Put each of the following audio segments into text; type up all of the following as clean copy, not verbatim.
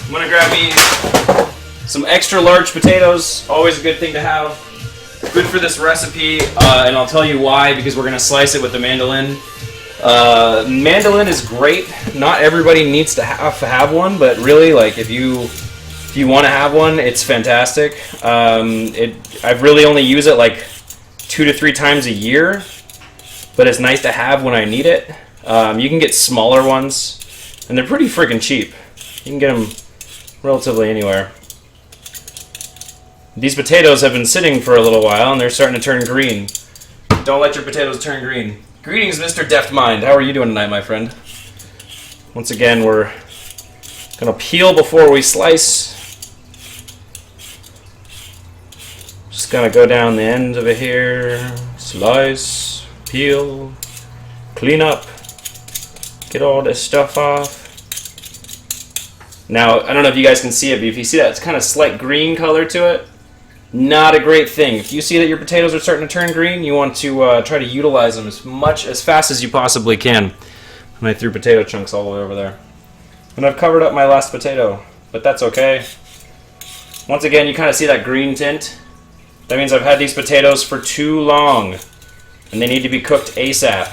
I'm gonna grab me some extra large potatoes. Always a good thing to have. Good for this recipe, and I'll tell you why, because we're gonna slice it with the mandolin. Mandolin is great. Not everybody needs to have one, but really, like, if you want to have one, it's fantastic. I've really only used it like 2 to 3 times a year, but it's nice to have when I need it. You can get smaller ones, and they're pretty freaking cheap. You can get them relatively anywhere. These potatoes have been sitting for a little while, and they're starting to turn green. Don't let your potatoes turn green. Greetings, Mr. Deft Mind. How are you doing tonight, my friend? Once again, we're going to peel before we slice. Just going to go down the end of it here. Slice, peel, clean up, get all this stuff off. Now, I don't know if you guys can see it, but if you see that, it's kind of slight green color to it. Not a great thing. If you see that your potatoes are starting to turn green, you want to try to utilize them as fast as you possibly can. And I threw potato chunks all the way over there. And I've covered up my last potato, but that's okay. Once again, you kind of see that green tint. That means I've had these potatoes for too long, and they need to be cooked ASAP.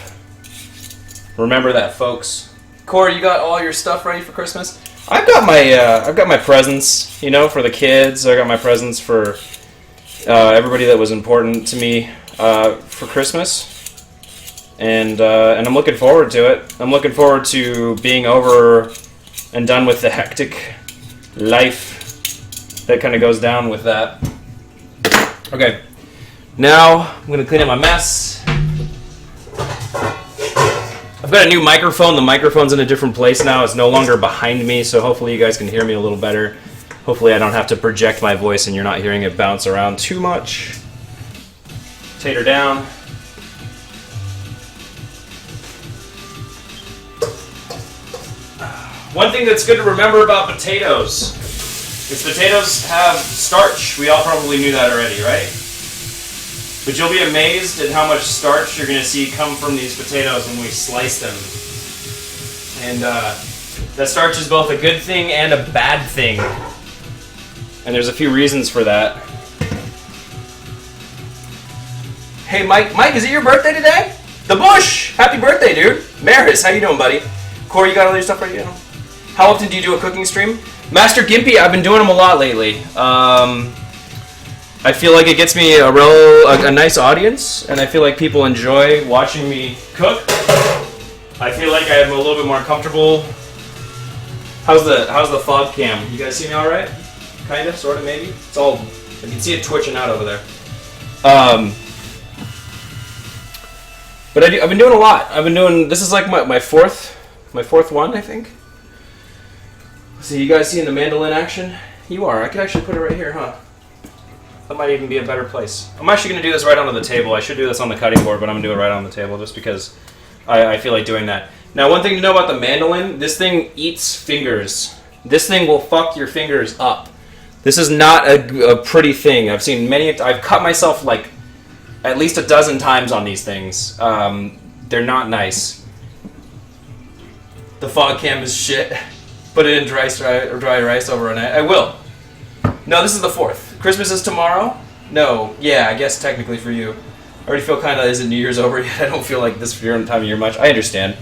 Remember that, folks. Corr, you got all your stuff ready for Christmas? I've got my presents, you know, for the kids. I got my presents for everybody that was important to me for Christmas, and I'm looking forward to it. I'm looking forward to being over and done with the hectic life that kind of goes down with that. Okay, now I'm gonna clean up my mess. I've got a new microphone. The microphone's in a different place now. It's no longer behind me, so hopefully you guys can hear me a little better. Hopefully I don't have to project my voice and you're not hearing it bounce around too much. Tater down. One thing that's good to remember about potatoes is potatoes have starch. We all probably knew that already, right? But you'll be amazed at how much starch you're going to see come from these potatoes when we slice them. And that starch is both a good thing and a bad thing. And there's a few reasons for that. Hey, Mike, is it your birthday today? The Bush! Happy birthday, dude. Maris, how you doing, buddy? Corey, you got all your stuff ready? How often do you do a cooking stream? Master Gimpy, I've been doing them a lot lately. I feel like it gets me a nice audience, and I feel like people enjoy watching me cook. I feel like I'm a little bit more comfortable. How's the fog cam? You guys see me all right? Kind of, sort of, maybe. It's all, I can see it twitching out over there. But I've been doing a lot. This is like my fourth one, I think. So you guys seeing the mandolin action? You are. I could actually put it right here, huh? That might even be a better place. I'm actually going to do this right onto the table. I should do this on the cutting board, but I'm going to do it right on the table just because I feel like doing that. Now, one thing to know about the mandolin, this thing eats fingers. This thing will fuck your fingers up. This is not a pretty thing. I've cut myself like at least a dozen times on these things. They're not nice. The fog cam is shit. Put it in dry rice overnight. I will. No, this is the 4th. Christmas is tomorrow? No. Yeah, I guess technically for you. I already feel kind of, isn't New Year's over yet? I don't feel like this time of year much. I understand.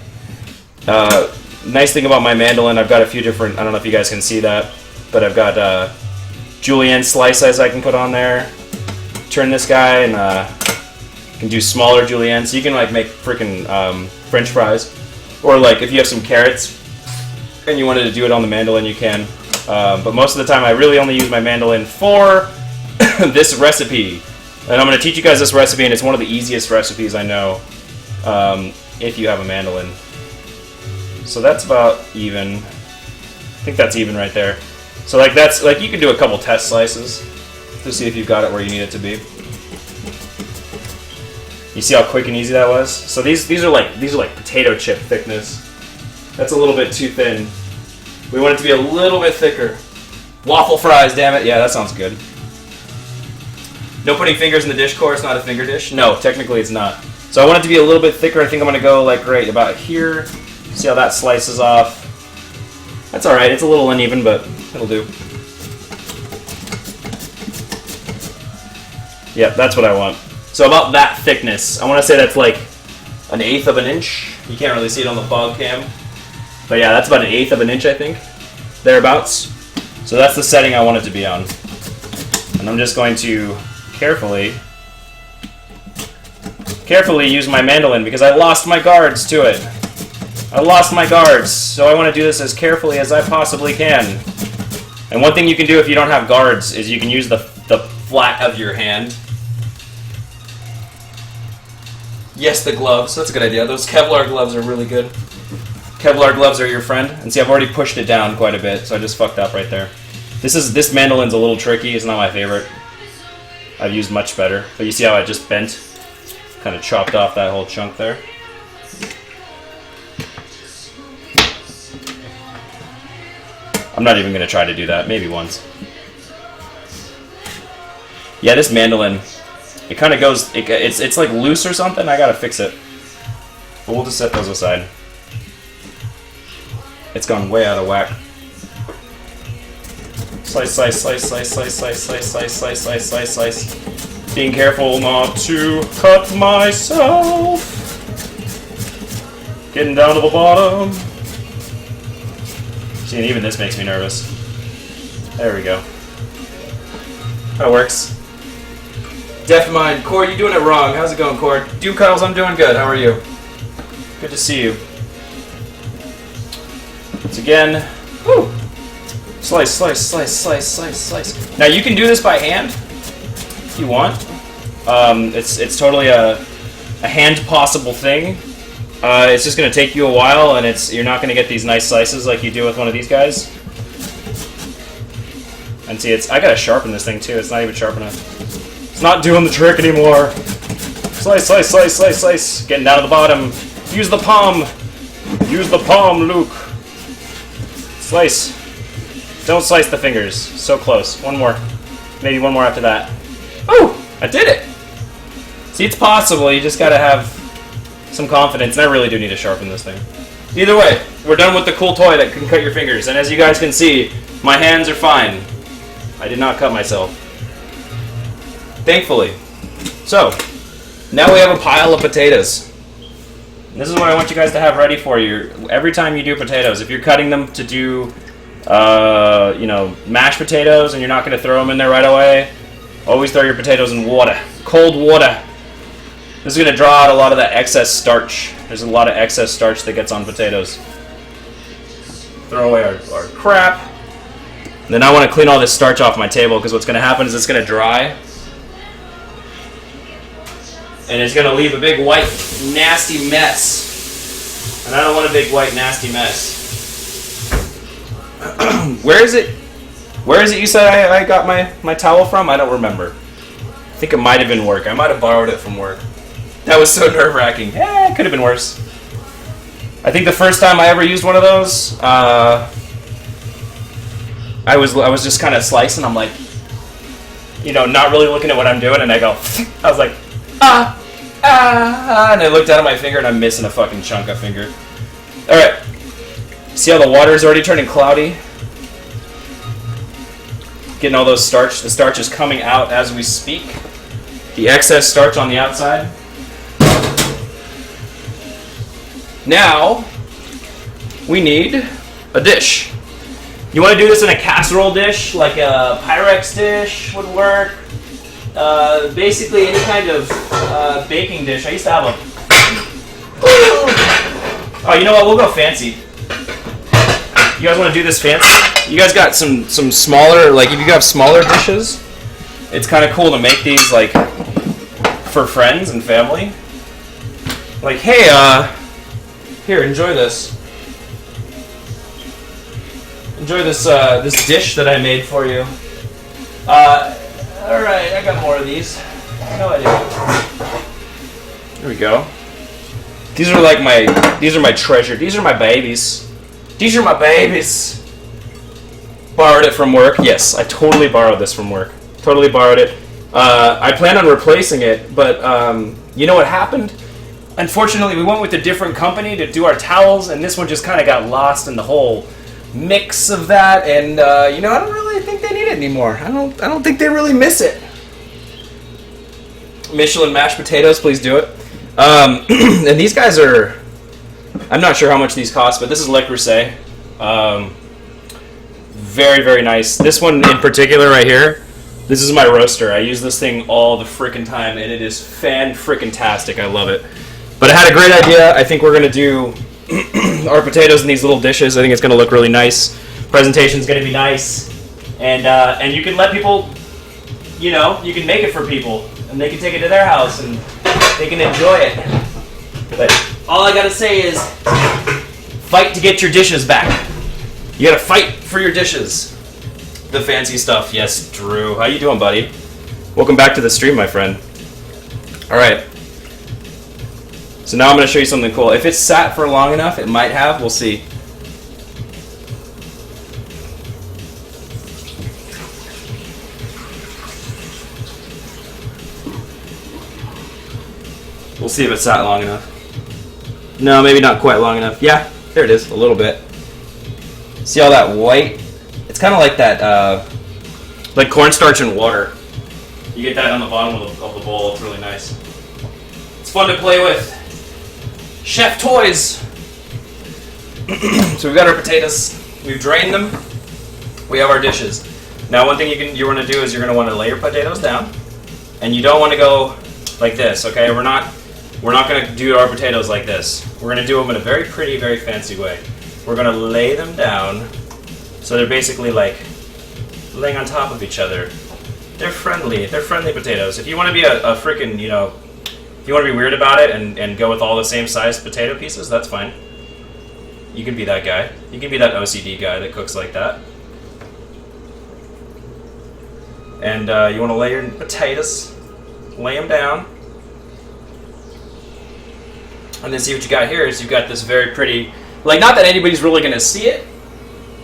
Nice thing about my mandolin, I've got a few different, I don't know if you guys can see that, but I've got julienne slices I can put on there. Turn this guy and can do smaller julienne, so you can like make freaking French fries. Or like if you have some carrots and you wanted to do it on the mandolin, you can. But most of the time I really only use my mandolin for this recipe. And I'm going to teach you guys this recipe, and it's one of the easiest recipes I know if you have a mandolin. So that's about even. I think that's even right there. So like that's like you can do a couple test slices to see if you've got it where you need it to be. You see how quick and easy that was? So these are like potato chip thickness. That's a little bit too thin. We want it to be a little bit thicker. Waffle fries, damn it. Yeah, that sounds good. No putting fingers in the dish, Corr. It's not a finger dish. No, technically it's not. So I want it to be a little bit thicker. I think I'm going to go like right about here. See how that slices off. That's alright, it's a little uneven, but it'll do. Yep, that's what I want. So about that thickness, I want to say that's like 1/8 of an inch. You can't really see it on the fog cam. But yeah, that's about 1/8 of an inch, I think. Thereabouts. So that's the setting I want it to be on. And I'm just going to carefully use my mandolin because I lost my guards to it. I lost my guards, so I want to do this as carefully as I possibly can. And one thing you can do if you don't have guards is you can use the flat of your hand. Yes, the gloves. That's a good idea. Those Kevlar gloves are really good. Kevlar gloves are your friend. And see, I've already pushed it down quite a bit, so I just fucked up right there. This mandolin's a little tricky. It's not my favorite. I've used much better. But you see how I just bent? Kind of chopped off that whole chunk there. I'm not even going to try to do that. Maybe once. Yeah, this mandolin, it kind of goes, it's like loose or something. I got to fix it. But we'll just set those aside. It's gone way out of whack. Slice, slice, slice, slice, slice, slice, slice, slice, slice, slice, slice, slice. Being careful not to cut myself. Getting down to the bottom. See, and even this makes me nervous. There we go. That works. Deaf mind. Corr, you doing it wrong. How's it going, Corr? Dude Cuddles, I'm doing good. How are you? Good to see you. Once again, woo! Slice, slice, slice, slice, slice, slice. Now you can do this by hand if you want. It's totally a hand possible thing. It's just going to take you a while, and you're not going to get these nice slices like you do with one of these guys. And see, I got to sharpen this thing too. It's not even sharp enough. It's not doing the trick anymore. Slice, slice, slice, slice, slice. Getting down to the bottom. Use the palm. Use the palm, Luke. Slice. Don't slice the fingers. So close. One more. Maybe one more after that. Oh! I did it! See, it's possible. You just gotta have some confidence. And I really do need to sharpen this thing. Either way, we're done with the cool toy that can cut your fingers. And as you guys can see, my hands are fine. I did not cut myself. Thankfully. So, now we have a pile of potatoes. And this is what I want you guys to have ready for you. Every time you do potatoes, if you're cutting them to do mashed potatoes and you're not going to throw them in there right away, always throw your potatoes in water. Cold water. This is going to draw out a lot of that excess starch. There's a lot of excess starch that gets on potatoes. Throw away our crap. And then I want to clean all this starch off my table because what's going to happen is it's going to dry. And it's going to leave a big white nasty mess. And I don't want a big white nasty mess. Where is it? Where is it you said I got my towel from? I don't remember. I think it might have been work. I might have borrowed it from work. That was so nerve-wracking. It could have been worse. I think the first time I ever used one of those, I was just kind of slicing. I'm like, not really looking at what I'm doing, and I was like, and I looked down at my finger, and I'm missing a fucking chunk of finger. All right. See how the water is already turning cloudy? Getting all those starch. The starch is coming out as we speak. The excess starch on the outside. Now, we need a dish. You want to do this in a casserole dish, like a Pyrex dish would work. Basically, any kind of baking dish. I used to have a... Oh, you know what? We'll go fancy. You guys want to do this fancy? You guys got some smaller, like if you have smaller dishes, it's kind of cool to make these like for friends and family. Like, hey, here, enjoy this. Enjoy this this dish that I made for you. All right, I got more of these. No idea. Here we go. These are my treasure. These are my babies. These are my babies. Borrowed it from work. Yes, I totally borrowed this from work. Totally borrowed it. I plan on replacing it, but you know what happened? Unfortunately, we went with a different company to do our towels, and this one just kind of got lost in the whole mix of that, and I don't really think they need it anymore. I don't think they really miss it. Michelin mashed potatoes, please do it. And these guys are, I'm not sure how much these cost, but this is Le Creuset. Very, very nice. This one in particular right here, this is my roaster. I use this thing all the frickin' time, and it is fan-frickin-tastic. I love it. But I had a great idea. I think we're going to do our potatoes in these little dishes. I think it's going to look really nice. Presentation's going to be nice. And you can let people, you can make it for people. And they can take it to their house, and they can enjoy it. But all I got to say is, fight to get your dishes back. You got to fight for your dishes. The fancy stuff. Yes, Drew. How you doing, buddy? Welcome back to the stream, my friend. All right. So now I'm going to show you something cool. If it's sat for long enough, it might have. We'll see. We'll see if it's sat long enough. No, maybe not quite long enough. Yeah, there it is. A little bit. See all that white? It's kind of like that, like cornstarch and water. You get that on the bottom of the bowl. It's really nice. It's fun to play with. Chef toys. So we've got our potatoes. We've drained them. We have our dishes. Now, one thing you want to do is you're going to want to lay your potatoes down, and you don't want to go like this. Okay, we're not going to do our potatoes like this. We're going to do them in a very pretty, very fancy way. We're going to lay them down so they're basically like laying on top of each other. They're friendly. They're friendly potatoes. If you want to be a freaking, if you want to be weird about it and go with all the same size potato pieces, that's fine. You can be that guy. You can be that OCD guy that cooks like that. And you want to lay your potatoes, lay them down. And then see what you got here is you've got this very pretty, like, not that anybody's really going to see it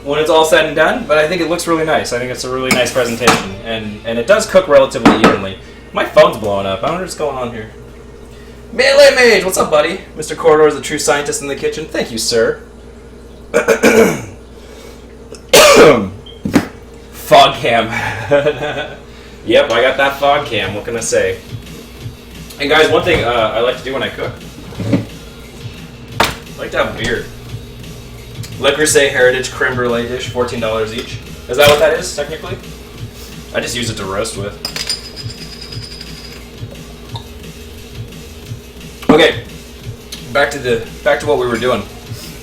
when it's all said and done, but I think it looks really nice. I think it's a really nice presentation. And it does cook relatively evenly. My phone's blowing up. I wonder what's going on here. Melee Mage, what's up, buddy? Mr. Corridor is the true scientist in the kitchen. Thank you, sir. Fog cam. Yep, I got that fog cam. What can I say? And guys, one thing I like to do when I cook, I like to have beer. Le Creuset Heritage Creme Brulee dish, $14 each. Is that what that is, technically? I just use it to roast with. Okay, back to what we were doing.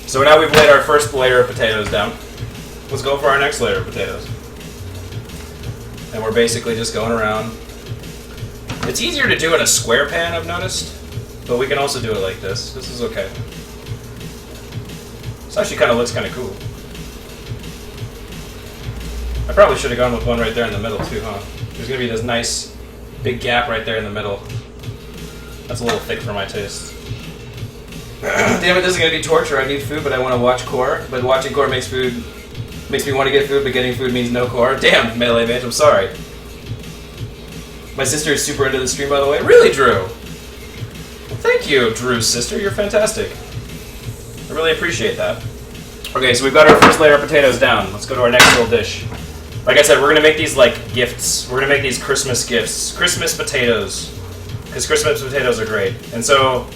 So now we've laid our first layer of potatoes down. Let's go for our next layer of potatoes. And we're basically just going around. It's easier to do in a square pan, I've noticed, but we can also do it like this. This is okay. This actually kind of looks kind of cool. I probably should have gone with one right there in the middle too, huh? There's going to be this nice big gap right there in the middle. That's a little thick for my taste. Damn it, this is going to be torture. I need food, but I want to watch Corr. But watching Corr makes me want to get food, but getting food means no Corr. Damn, Melee Mage, I'm sorry. My sister is super into the stream, by the way. Really, Drew? Well, thank you, Drew's sister. You're fantastic. I really appreciate that. Okay, so we've got our first layer of potatoes down. Let's go to our next little dish. Like I said, we're going to make these like gifts. We're going to make these Christmas gifts. Christmas potatoes. Because Christmas potatoes are great. And so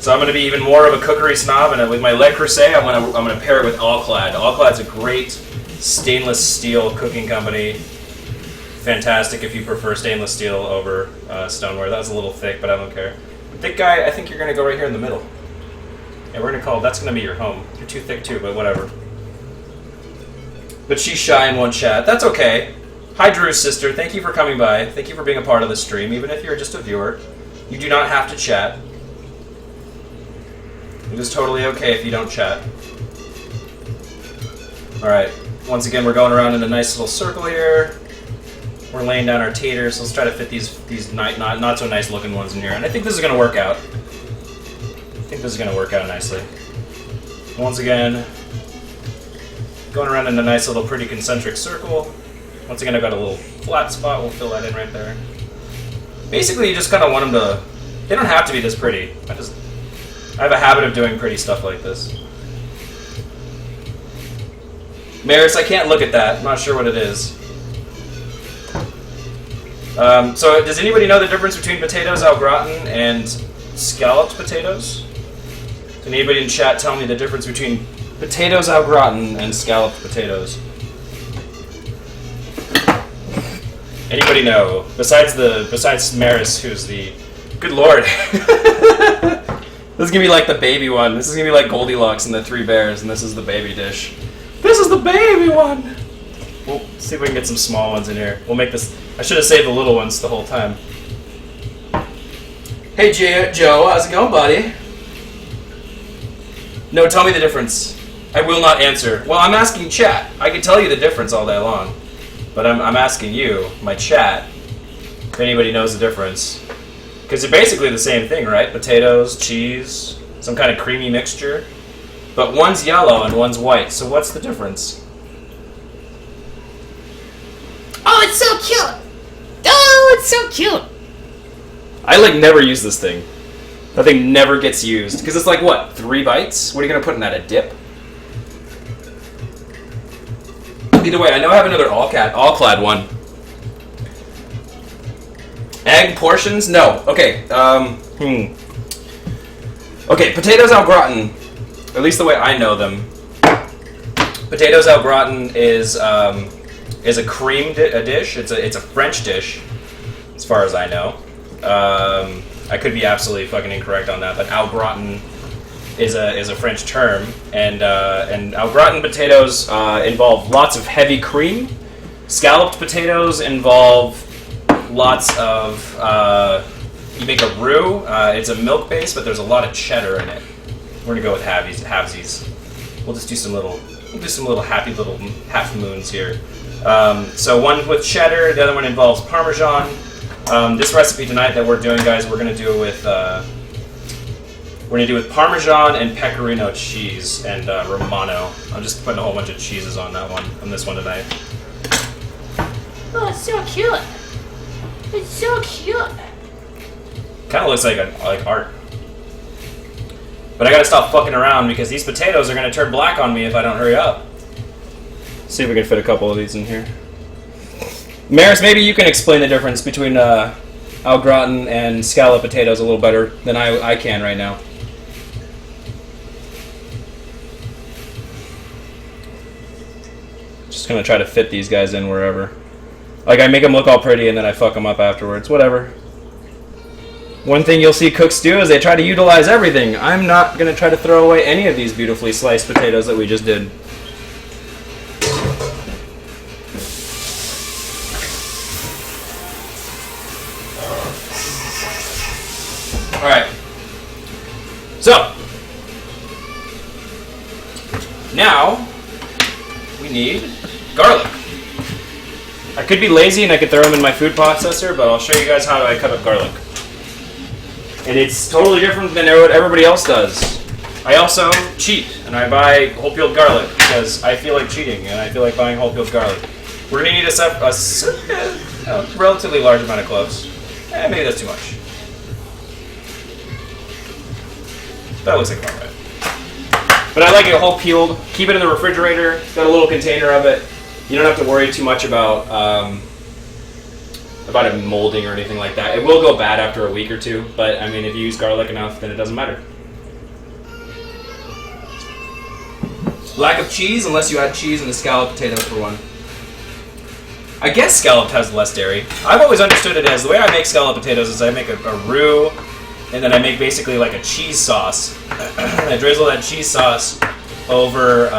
I'm going to be even more of a cookery snob, and with my Le Creuset, I'm going to pair it with Allclad. Allclad's a great stainless steel cooking company. Fantastic if you prefer stainless steel over stoneware. That was a little thick, but I don't care. Thick guy, I think you're going to go right here in the middle. Yeah, we're going to call, that's going to be your home. You're too thick too, but whatever. But she's shy and won't chat. That's okay. Hi, Drew's sister. Thank you for coming by. Thank you for being a part of the stream, even if you're just a viewer. You do not have to chat. It is totally okay if you don't chat. Alright, once again, we're going around in a nice little circle here. We're laying down our taters. Let's try to fit these not so nice looking ones in here. And I think this is going to work out. I think this is going to work out nicely. Once again, going around in a nice little pretty concentric circle. Once again, I've got a little flat spot. We'll fill that in right there. Basically, you just kind of want them to... They don't have to be this pretty. I have a habit of doing pretty stuff like this. Maris, I can't look at that. I'm not sure what it is. So, does anybody know the difference between potatoes au gratin and scalloped potatoes? Can anybody in chat tell me the difference between potatoes au gratin and scalloped potatoes? Anybody know? Besides Maris, who's the... Good lord. This is gonna be like the baby one. This is gonna be like Goldilocks and the Three Bears, and this is the baby dish. This is the baby one! We'll see if we can get some small ones in here. We'll make this... I should have saved the little ones the whole time. Hey, Joe, how's it going, buddy? No, tell me the difference. I will not answer. Well, I'm asking chat. I can tell you the difference all day long. But I'm asking you, my chat, if anybody knows the difference. Because they're basically the same thing, right? Potatoes, cheese, some kind of creamy mixture. But one's yellow and one's white, so what's the difference? Oh, it's so cute! Oh, it's so cute! I, never use this thing. That thing never gets used. Because it's what, 3 bites? What are you going to put in that, a dip? Either way, I know I have another all-clad one. Egg portions? No. Okay, Okay, potatoes au gratin. At least the way I know them. Potatoes au gratin is a cream dish. It's a French dish, as far as I know. I could be absolutely fucking incorrect on that, but au gratin is a French term, and au gratin potatoes involve lots of heavy cream. Scalloped potatoes involve lots of you make a roux. It's a milk base, but there's a lot of cheddar in it. We're gonna go with halvesies. We'll just do some little happy little half moons here. So one with cheddar, the other one involves Parmesan. This recipe tonight that we're doing, guys, we're gonna do it with Parmesan and Pecorino cheese and Romano. I'm just putting a whole bunch of cheeses on this one tonight. Oh, it's so cute. It's so cute. Kind of looks like art. But I gotta stop fucking around because these potatoes are gonna turn black on me if I don't hurry up. See if we can fit a couple of these in here. Maris, maybe you can explain the difference between au gratin and scalloped potatoes a little better than I can right now. Just gonna try to fit these guys in wherever. I make them look all pretty and then I fuck them up afterwards. Whatever. One thing you'll see cooks do is they try to utilize everything. I'm not gonna try to throw away any of these beautifully sliced potatoes that we just did. Alright. So, now we need garlic. I could be lazy and I could throw them in my food processor, but I'll show you guys how I cut up garlic. And it's totally different than what everybody else does. I also cheat, and I buy whole peeled garlic because I feel like cheating, and I feel like buying whole peeled garlic. We're going to need a relatively large amount of cloves. Maybe that's too much. That looks like about right. But I like it whole peeled. Keep it in the refrigerator. It's got a little container of it. You don't have to worry too much about it molding or anything like that. It will go bad after a week or two, but I mean, if you use garlic enough, then it doesn't matter. Lack of cheese, unless you add cheese in the scalloped potatoes for one. I guess scalloped has less dairy. I've always understood it as, the way I make scalloped potatoes is I make a roux, and then I make basically like a cheese sauce. I drizzle that cheese sauce over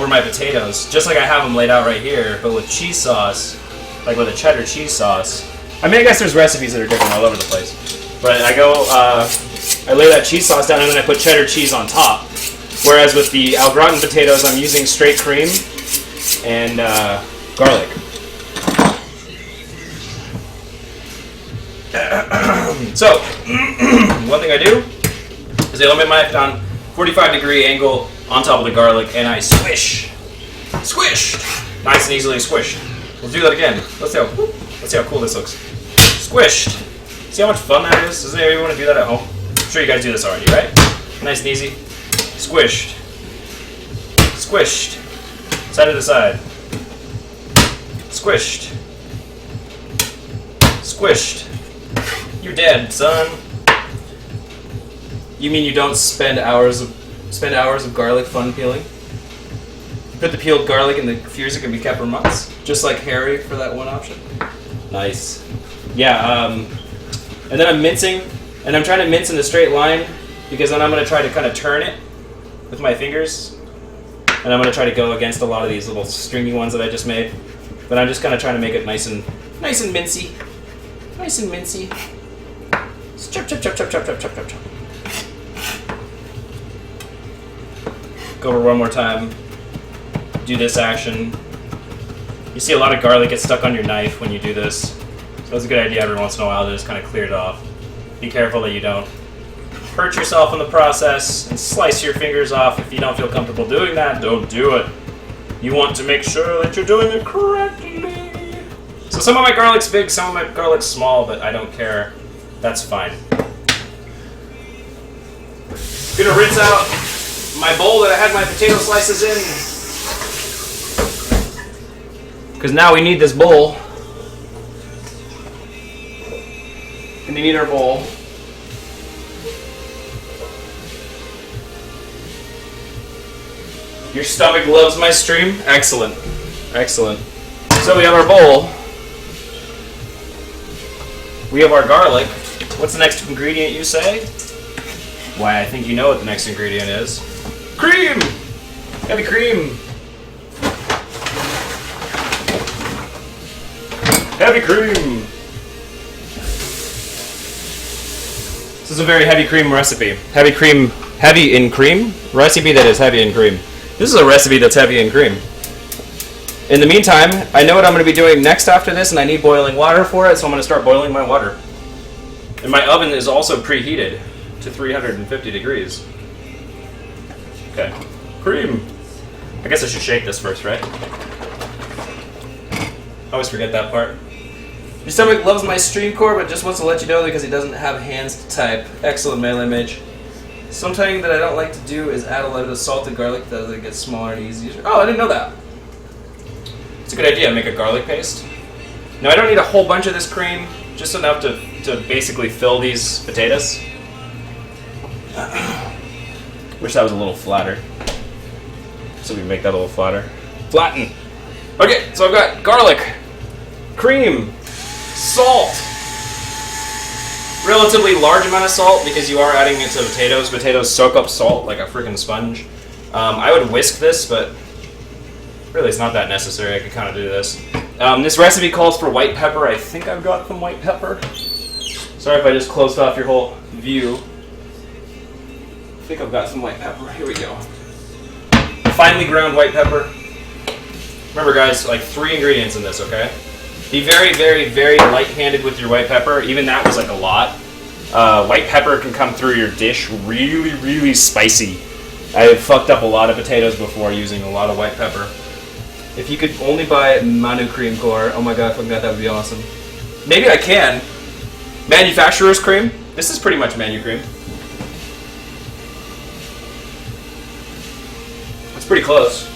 my potatoes, just like I have them laid out right here, but with cheese sauce, like with a cheddar cheese sauce. I mean, I guess there's recipes that are different all over the place. But I lay that cheese sauce down and then I put cheddar cheese on top. Whereas with the au gratin potatoes, I'm using straight cream and garlic. So, one thing I do is I limit my knife on 45-degree angle on top of the garlic, and I squish. Nice and easily squished. We'll do that again. Let's see how cool this looks. Squished. See how much fun that is? Doesn't anybody want to do that at home? I'm sure you guys do this already, right? Nice and easy. Squished. Squished. Side to the side. Squished. Squished. You're dead, son. You mean you don't spend hours of garlic fun peeling? Put the peeled garlic in the freezer, can be kept for months, just like Harry for that one option. Nice. Yeah. And then I'm mincing, and I'm trying to mince in a straight line because then I'm going to try to kind of turn it with my fingers, and I'm going to try to go against a lot of these little stringy ones that I just made. But I'm just kind of trying to make it nice and mincy. Nice and mincy. Chop, chop, chop, chop, chop, chop, chop, chop, chop. Go over one more time. Do this action. You see a lot of garlic get stuck on your knife when you do this. So it's a good idea every once in a while to just kind of clear it off. Be careful that you don't hurt yourself in the process and slice your fingers off. If you don't feel comfortable doing that, don't do it. You want to make sure that you're doing it correctly. So some of my garlic's big, some of my garlic's small, but I don't care. That's fine. Gonna rinse out my bowl that I had my potato slices in, because now we need this bowl. And we need our bowl. Your stomach loves my stream? Excellent. Excellent. So we have our bowl. We have our garlic. What's the next ingredient, you say? Why, I think you know what the next ingredient is. Cream! Heavy cream! Heavy cream! This is a very heavy cream recipe. Heavy in cream? Recipe that is heavy in cream. This is a recipe that's heavy in cream. In the meantime, I know what I'm going to be doing next after this, and I need boiling water for it, so I'm going to start boiling my water. And my oven is also preheated to 350 degrees. Okay. Cream! I guess I should shake this first, right? I always forget that part. Your stomach loves my stream core, but just wants to let you know because he doesn't have hands to type. Excellent melee mage. Something that I don't like to do is add a little bit of salted garlic that it gets smaller and easier. Oh, I didn't know that. It's a good idea, make a garlic paste. Now I don't need a whole bunch of this cream, just enough to basically fill these potatoes. Wish that was a little flatter. So we can make that a little flatter. Flatten! Okay, so I've got garlic, cream, salt. Relatively large amount of salt because you are adding it to potatoes. Potatoes soak up salt like a freaking sponge. I would whisk this, but really it's not that necessary. I could kind of do this. This recipe calls for white pepper. I think I've got some white pepper. Sorry if I just closed off your whole view. I think I've got some white pepper. Here we go. Finely ground white pepper. Remember guys, like 3 ingredients in this, okay? Be very, very, very light-handed with your white pepper. Even that was like a lot. White pepper can come through your dish really, really spicy. I've fucked up a lot of potatoes before using a lot of white pepper. If you could only buy Manu cream core, oh my god, I forgot that would be awesome. Maybe I can. Manufacturer's cream. This is pretty much Manu cream. It's pretty close.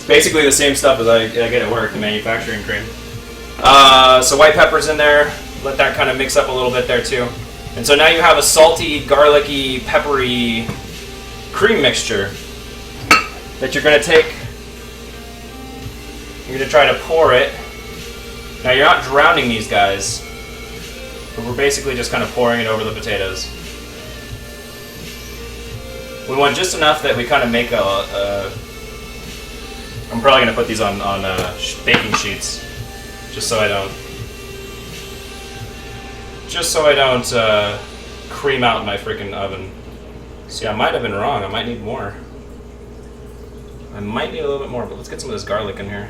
Basically the same stuff as I get at work, the manufacturing cream. So white pepper's in there. Let that kind of mix up a little bit there too. And so now you have a salty, garlicky, peppery cream mixture that you're going to take. You're going to try to pour it. Now you're not drowning these guys, but we're basically just kind of pouring it over the potatoes. We want just enough that we kind of make I'm probably going to put these on baking sheets, just so I don't cream out my freaking oven. See, I might have been wrong. I might need more. I might need a little bit more, but let's get some of this garlic in here.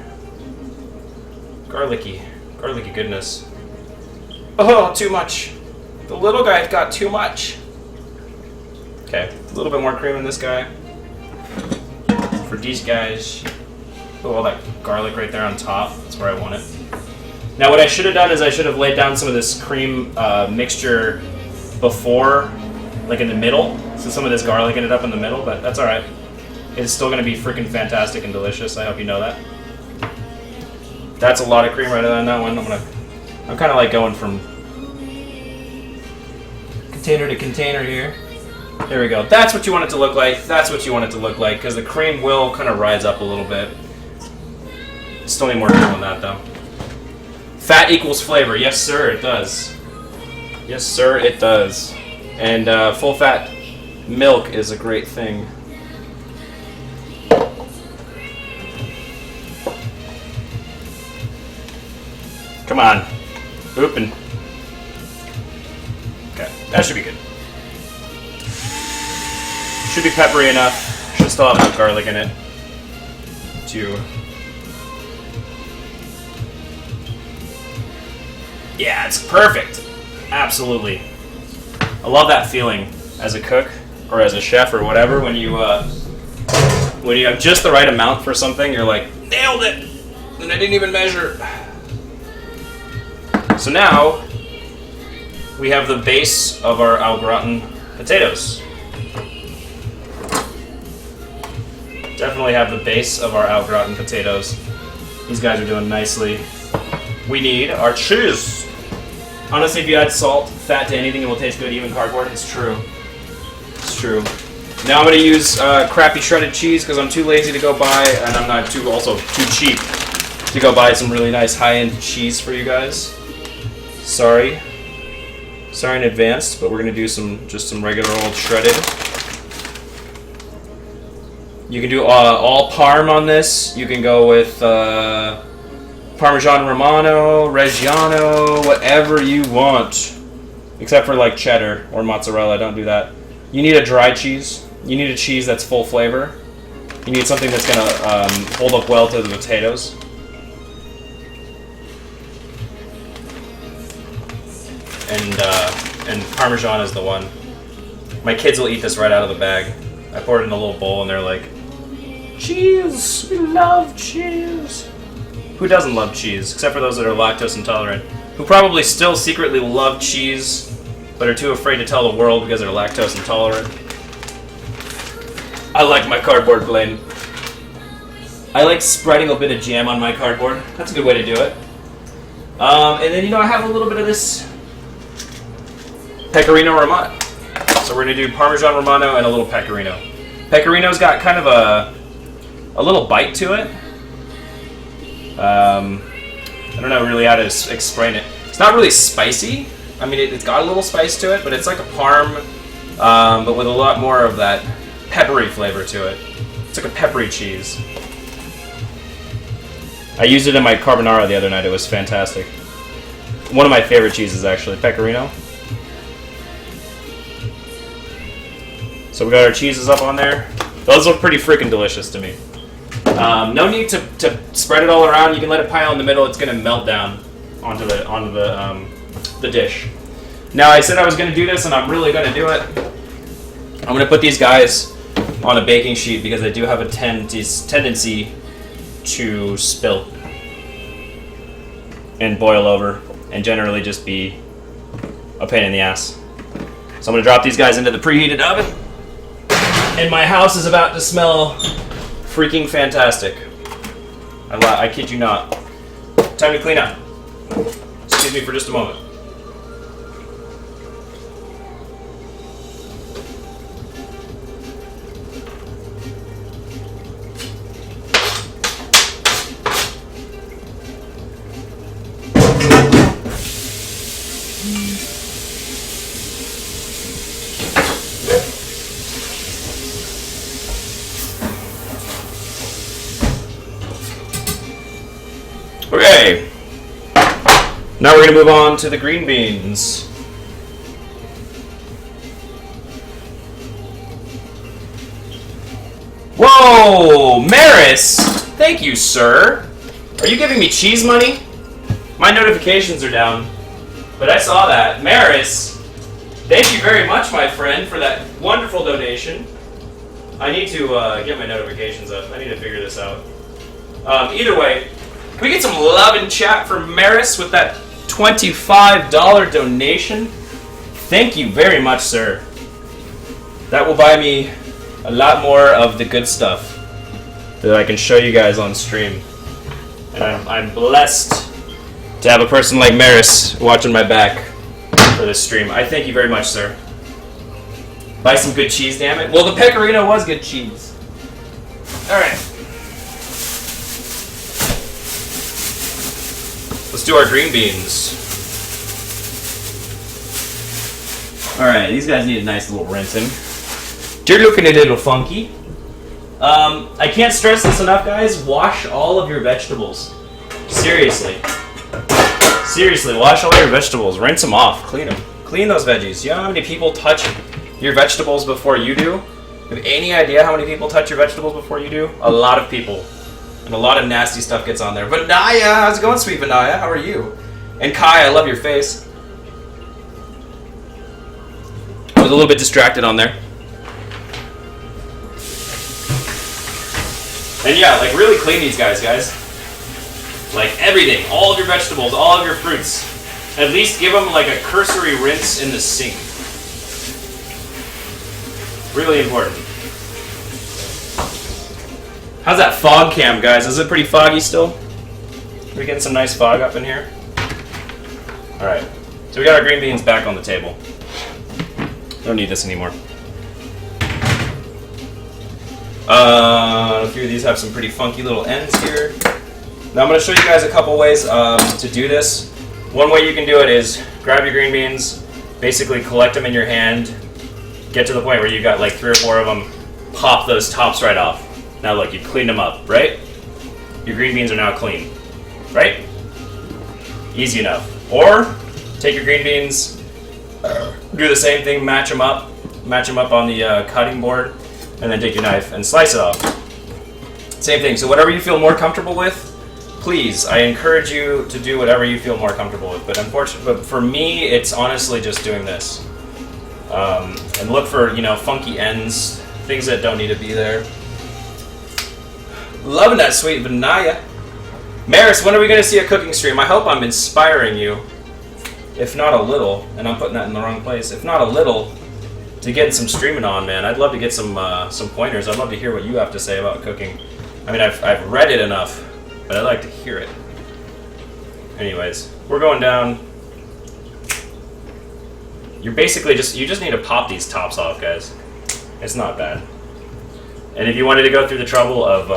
Garlicky goodness. Oh, too much. The little guy got too much. Okay, a little bit more cream in this guy. For these guys. Oh, all that garlic right there on top. That's where I want it. Now what I should have done is I should have laid down some of this cream mixture before like in the middle. So some of this garlic ended up in the middle, but that's all right. It's still gonna be freaking fantastic and delicious. I hope you know that. That's a lot of cream right on that one. I'm kind of like going from container to container here. There we go. That's what you want it to look like. That's what you want it to look like, because the cream will kind of rise up a little bit. Still need more cream on that, though. Fat equals flavor. Yes, sir, it does. Yes, sir, it does. And full-fat milk is a great thing. Come on. Open. Okay, that should be good. Should be peppery enough. Should still have enough garlic in it to... Yeah, it's perfect. Absolutely. I love that feeling as a cook or as a chef or whatever when you have just the right amount for something. You're like, nailed it, and I didn't even measure. So now we have the base of our au gratin potatoes. Definitely have the base of our au gratin potatoes. These guys are doing nicely. We need our cheese. Honestly, if you add salt, fat to anything, it will taste good, even cardboard. It's true. It's true. Now I'm going to use crappy shredded cheese because I'm too lazy to go buy, and I'm not also too cheap to go buy some really nice high-end cheese for you guys. Sorry. Sorry in advance, but we're going to do just some regular old shredded. You can do all Parm on this. You can go with Parmesan Romano, Reggiano, whatever you want. Except for like cheddar or mozzarella, don't do that. You need a dry cheese. You need a cheese that's full flavor. You need something that's going to hold up well to the potatoes. And Parmesan is the one. My kids will eat this right out of the bag. I poured it in a little bowl and they're like, cheese! We love cheese! Who doesn't love cheese? Except for those that are lactose intolerant. Who probably still secretly love cheese, but are too afraid to tell the world because they're lactose intolerant. I like my cardboard plain. I like spreading a bit of jam on my cardboard. That's a good way to do it. And then, I have a little bit of this Pecorino Romano. So we're going to do Parmesan Romano and a little Pecorino. Pecorino's got kind of a little bite to it. I don't know really how to explain it. It's not really spicy. I mean, it's got a little spice to it, but it's like a Parm, but with a lot more of that peppery flavor to it. It's like a peppery cheese. I used it in my carbonara the other night. It was fantastic. One of my favorite cheeses, actually, Pecorino. So we got our cheeses up on there. Those look pretty freaking delicious to me. No need to spread it all around. You can let it pile in the middle. It's going to melt down onto the dish. Now, I said I was going to do this, and I'm really going to do it. I'm going to put these guys on a baking sheet because they do have a tendency to spill and boil over and generally just be a pain in the ass. So I'm going to drop these guys into the preheated oven. And my house is about to smell freaking fantastic. I kid you not. Time to clean up. Excuse me for just a moment. Okay, now we're going to move on to the green beans. Whoa, Maris! Thank you, sir. Are you giving me cheese money? My notifications are down, but I saw that. Maris, thank you very much, my friend, for that wonderful donation. I need to get my notifications up. I need to figure this out. Either way, can we get some love and chat from Maris with that $25 donation? Thank you very much, sir. That will buy me a lot more of the good stuff that I can show you guys on stream. And I'm blessed to have a person like Maris watching my back for this stream. I thank you very much, sir. Buy some good cheese, damn it. Well, the pecorino was good cheese. Alright. Let's do our green beans. Alright, these guys need a nice little rinsing. They're looking a little funky. I can't stress this enough, guys. Wash all of your vegetables. Seriously. Seriously, wash all your vegetables. Rinse them off. Clean them. Clean those veggies. You know how many people touch your vegetables before you do? You have any idea how many people touch your vegetables before you do? A lot of people. And a lot of nasty stuff gets on there. Vanaya! How's it going, sweet Vanaya? How are you? And Kai, I love your face. I was a little bit distracted on there. And yeah, like really clean these guys. Like everything, all of your vegetables, all of your fruits. At least give them like a cursory rinse in the sink. Really important. How's that fog cam, guys? Is it pretty foggy still? Are we getting some nice fog up in here? Alright, so we got our green beans back on the table. Don't need this anymore. A few of these have some pretty funky little ends here. Now I'm going to show you guys a couple ways to do this. One way you can do it is grab your green beans, basically collect them in your hand, get to the point where you got like 3 or 4 of them, pop those tops right off. Now look, you cleaned them up, right? Your green beans are now clean, right? Easy enough. Or take your green beans, do the same thing, match them up on the cutting board, and then take your knife and slice it off. Same thing, so whatever you feel more comfortable with, please, I encourage you to do whatever you feel more comfortable with. But unfortunately, for me, it's honestly just doing this. And look for, funky ends, things that don't need to be there. Loving that sweet Vanaya. Maris, when are we going to see a cooking stream? I hope I'm inspiring you, if not a little, and I'm putting that in the wrong place, if not a little, to get some streaming on, man. I'd love to get some pointers. I'd love to hear what you have to say about cooking. I mean, I've read it enough, but I'd like to hear it. Anyways, we're going down. You're basically you just need to pop these tops off, guys. It's not bad. And if you wanted to go through the trouble of,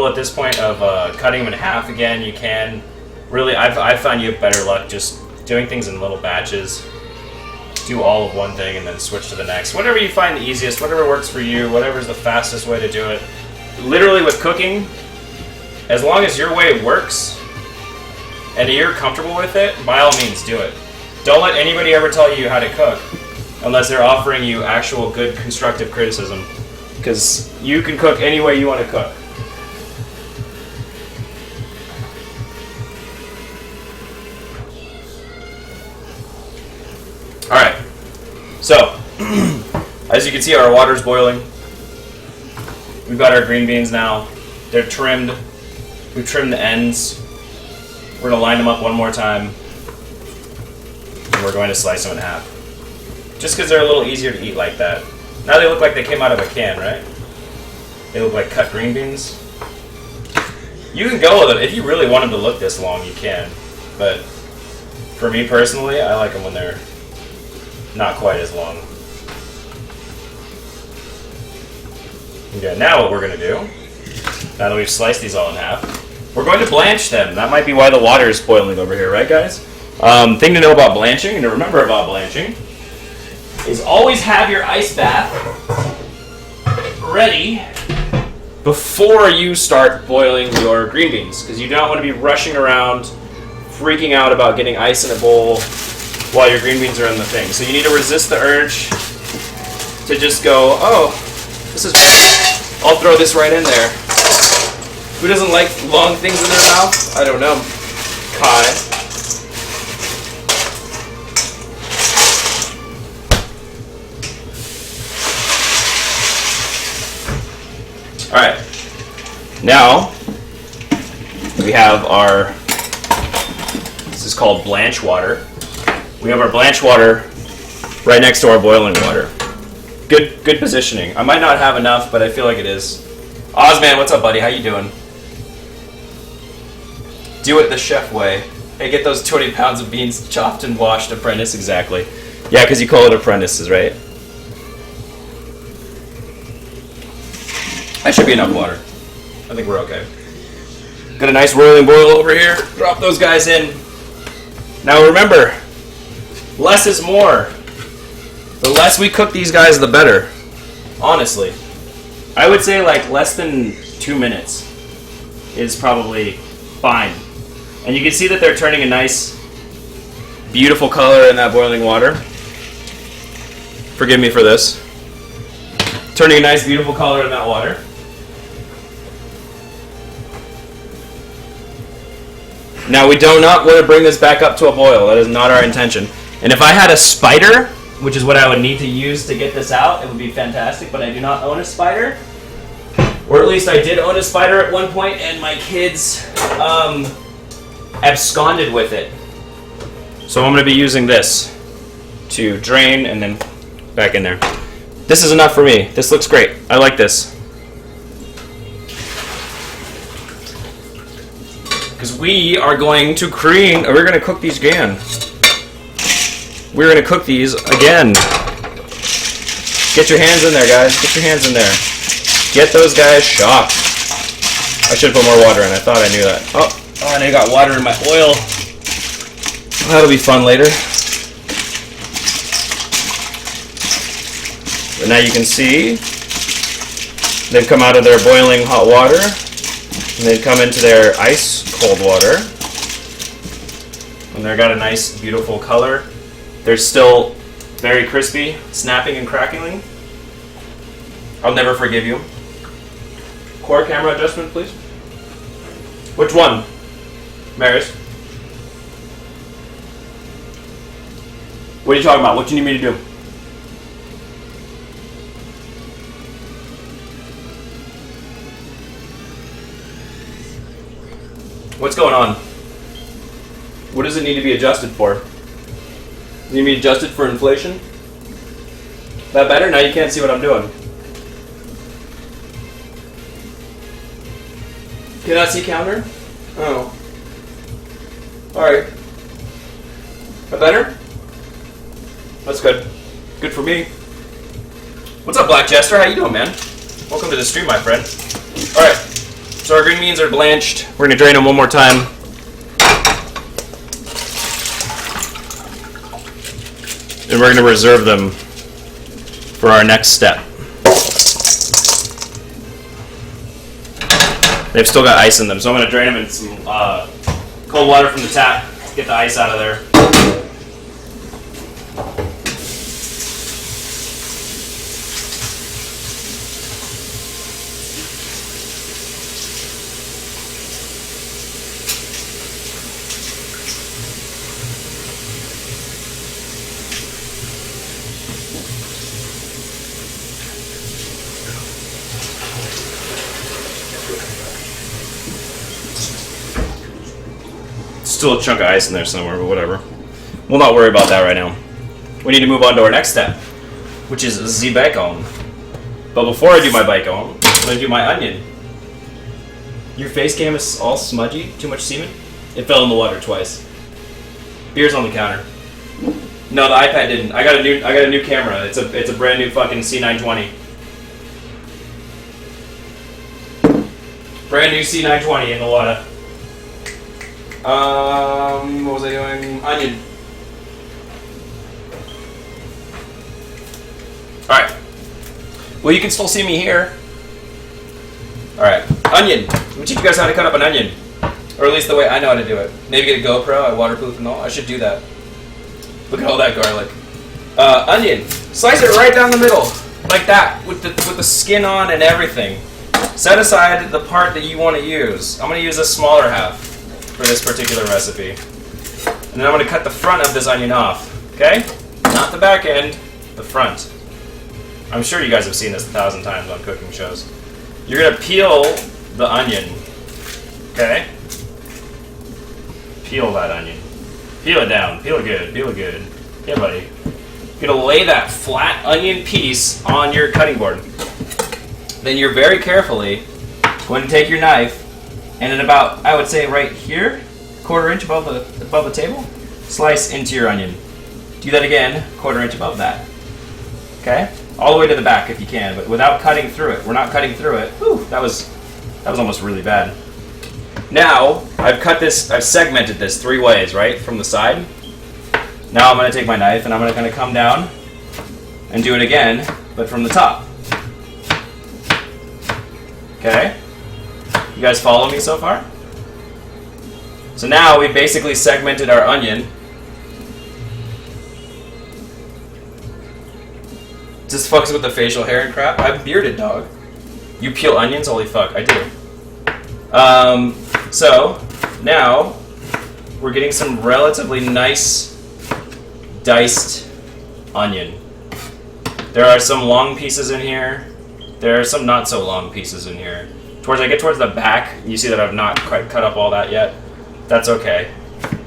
at this point of cutting them in half again, you can. Really, I've found you have better luck just doing things in little batches. Do all of one thing and then switch to the next. Whatever you find the easiest, whatever works for you, whatever's the fastest way to do it. Literally with cooking, as long as your way works and you're comfortable with it, by all means do it. Don't let anybody ever tell you how to cook unless they're offering you actual good constructive criticism, because you can cook any way you want to cook. Alright, so as you can see, our water's boiling. We've got our green beans now. They're trimmed. We've trimmed the ends. We're going to line them up one more time. And we're going to slice them in half. Just because they're a little easier to eat like that. Now they look like they came out of a can, right? They look like cut green beans. You can go with it. If you really want them to look this long, you can. But for me personally, I like them when they're not quite as long. Okay, now what we're going to do, now that we've sliced these all in half, we're going to blanch them. That might be why the water is boiling over here, right guys? Thing to know about blanching, and to remember about blanching, is always have your ice bath ready before you start boiling your green beans, because you don't want to be rushing around, freaking out about getting ice in a bowl while your green beans are in the thing. So you need to resist the urge to just go, oh, this is great. I'll throw this right in there. Who doesn't like long things in their mouth? I don't know. Kai. Alright. Now, we have our, this is called blanch water. We have our blanch water right next to our boiling water. Good positioning. I might not have enough, but I feel like it is. Ozman, what's up, buddy? How you doing? Do it the chef way. Hey, get those 20 pounds of beans chopped and washed, apprentice. Exactly. Yeah, because you call it apprentices, right? That should be enough water. I think we're okay. Got a nice roiling boil over here. Drop those guys in. Now remember, less is more. The less we cook these guys, the better. Honestly. I would say like less than 2 minutes is probably fine. And you can see that they're turning a nice, beautiful color in that boiling water. Forgive me for this. Turning a nice, beautiful color in that water. Now we do not want to bring this back up to a boil. That is not our intention. And if I had a spider, which is what I would need to use to get this out, it would be fantastic, but I do not own a spider. Or at least I did own a spider at one point, and my kids absconded with it. So I'm going to be using this to drain and then back in there. This is enough for me. This looks great. I like this. Because we are going to we're going to cook these again. We're going to cook these again. Get your hands in there, guys. Get your hands in there. Get those guys shocked. I should put more water in. I thought I knew that. Oh, and I got water in my oil. That'll be fun later. But now you can see they've come out of their boiling hot water and they've come into their ice cold water. And they've got a nice, beautiful color. They're still very crispy, snapping and crackling. I'll never forgive you. Corr camera adjustment, please. Which one? Maris? What are you talking about? What do you need me to do? What's going on? What does it need to be adjusted for? Need to be adjusted for inflation? That better? Now you can't see what I'm doing. Cannot see counter? Oh. Alright. That better? That's good. Good for me. What's up, Black Jester? How you doing, man? Welcome to the stream, my friend. Alright. So our green beans are blanched. We're going to drain them one more time. And we're going to reserve them for our next step. They've still got ice in them, so I'm going to drain them in some cold water from the tap to get the ice out of there. Still a chunk of ice in there somewhere, but whatever. We'll not worry about that right now. We need to move on to our next step, which is the bacon. But before I do my bacon, I'm going to do my onion. Your face cam is all smudgy, too much semen? It fell in the water twice. Beer's on the counter. No, the iPad didn't. I got a new camera. It's a brand new fucking C920. Brand new C920 in the water. What was I doing? Onion. Alright. Well, you can still see me here. Alright. Onion. Let me teach you guys how to cut up an onion. Or at least the way I know how to do it. Maybe get a GoPro, I waterproof and all. I should do that. Look at all that garlic. Onion. Slice it right down the middle. Like that. With the skin on and everything. Set aside the part that you want to use. I'm going to use a smaller half for this particular recipe. And then I'm going to cut the front of this onion off. Okay? Not the back end, the front. I'm sure you guys have seen this 1,000 times on cooking shows. You're going to peel the onion. Okay? Peel that onion. Peel it down. Peel it good. Peel it good. Yeah, buddy. You're gonna lay that flat onion piece on your cutting board. Then you're very carefully going to take your knife and at about, I would say right here, 1/4 inch above the table, slice into your onion. Do that again, 1/4 inch above that. Okay? All the way to the back if you can, but without cutting through it. We're not cutting through it. Whew, that was almost really bad. Now, I've segmented this 3 ways, right? From the side. Now I'm going to take my knife and I'm going to kind of come down and do it again, but from the top. Okay? You guys follow me so far? So now we basically segmented our onion. Just fucks with the facial hair and crap. I'm bearded, dog. You peel onions? Holy fuck, I do. So now we're getting some relatively nice diced onion. There are some long pieces in here. There are some not so long pieces in here. I get towards the back, you see that I've not quite cut up all that yet. That's okay.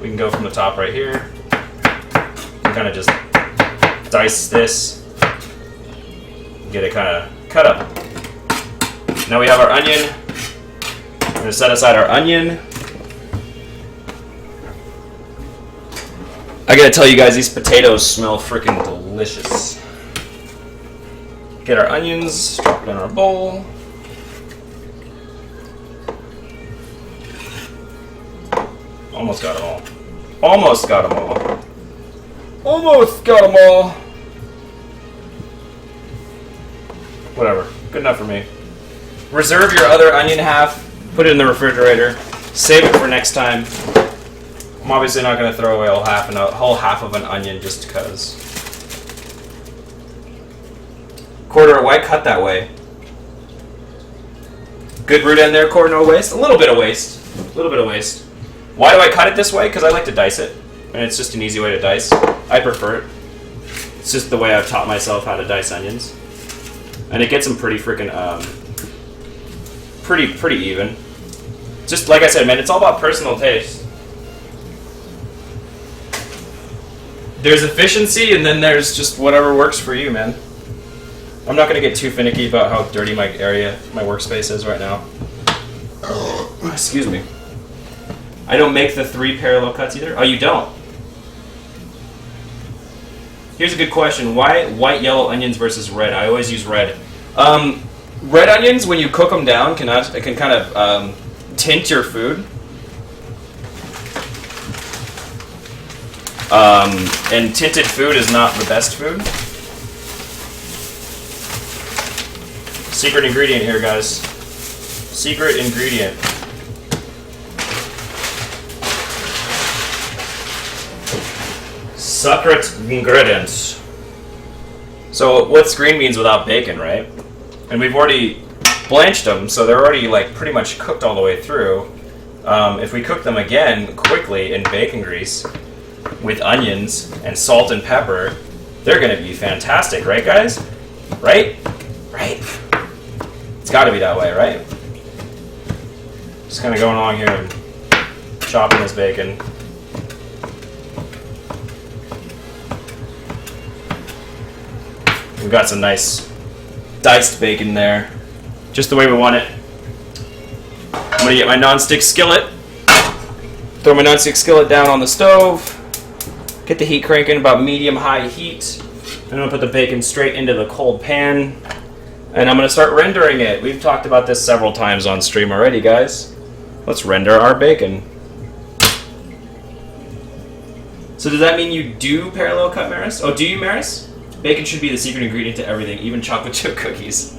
We can go from the top right here. And kind of just dice this. Get it kind of cut up. Now we have our onion. We're going to set aside our onion. I gotta tell you guys, these potatoes smell freaking delicious. Get our onions, drop it in our bowl. Almost got them all. Almost got them all. Almost got them all. Whatever. Good enough for me. Reserve your other onion half. Put it in the refrigerator. Save it for next time. I'm obviously not going to throw away a whole half of an onion just because. 1/4, why cut that way? Good root end there, Corr, no waste? A little bit of waste. A little bit of waste. Why do I cut it this way? Because I like to dice it. And it's just an easy way to dice. I prefer it. It's just the way I've taught myself how to dice onions. And it gets them pretty freaking, pretty even. Just like I said, man, it's all about personal taste. There's efficiency, and then there's just whatever works for you, man. I'm not going to get too finicky about how dirty my workspace is right now. Excuse me. I don't make the 3 parallel cuts either. Oh, you don't? Here's a good question. Why white, yellow onions versus red? I always use red. Red onions, when you cook them down, it can kind of tint your food. And tinted food is not the best food. Secret ingredient here, guys. Secret ingredient. Secret ingredients. So what's green beans without bacon, right? And we've already blanched them, so they're already like pretty much cooked all the way through. If we cook them again quickly in bacon grease with onions and salt and pepper, they're gonna be fantastic, right guys? Right? Right. It's gotta be that way, right? Just kind of going along here and chopping this bacon. We've got some nice diced bacon there. Just the way we want it. I'm gonna get my nonstick skillet. Throw my nonstick skillet down on the stove. Get the heat cranking about medium-high heat. I'm gonna put the bacon straight into the cold pan. And I'm gonna start rendering it. We've talked about this several times on stream already, guys. Let's render our bacon. So does that mean you do parallel cut, Maris? Oh, do you, Maris? Bacon should be the secret ingredient to everything, even chocolate chip cookies.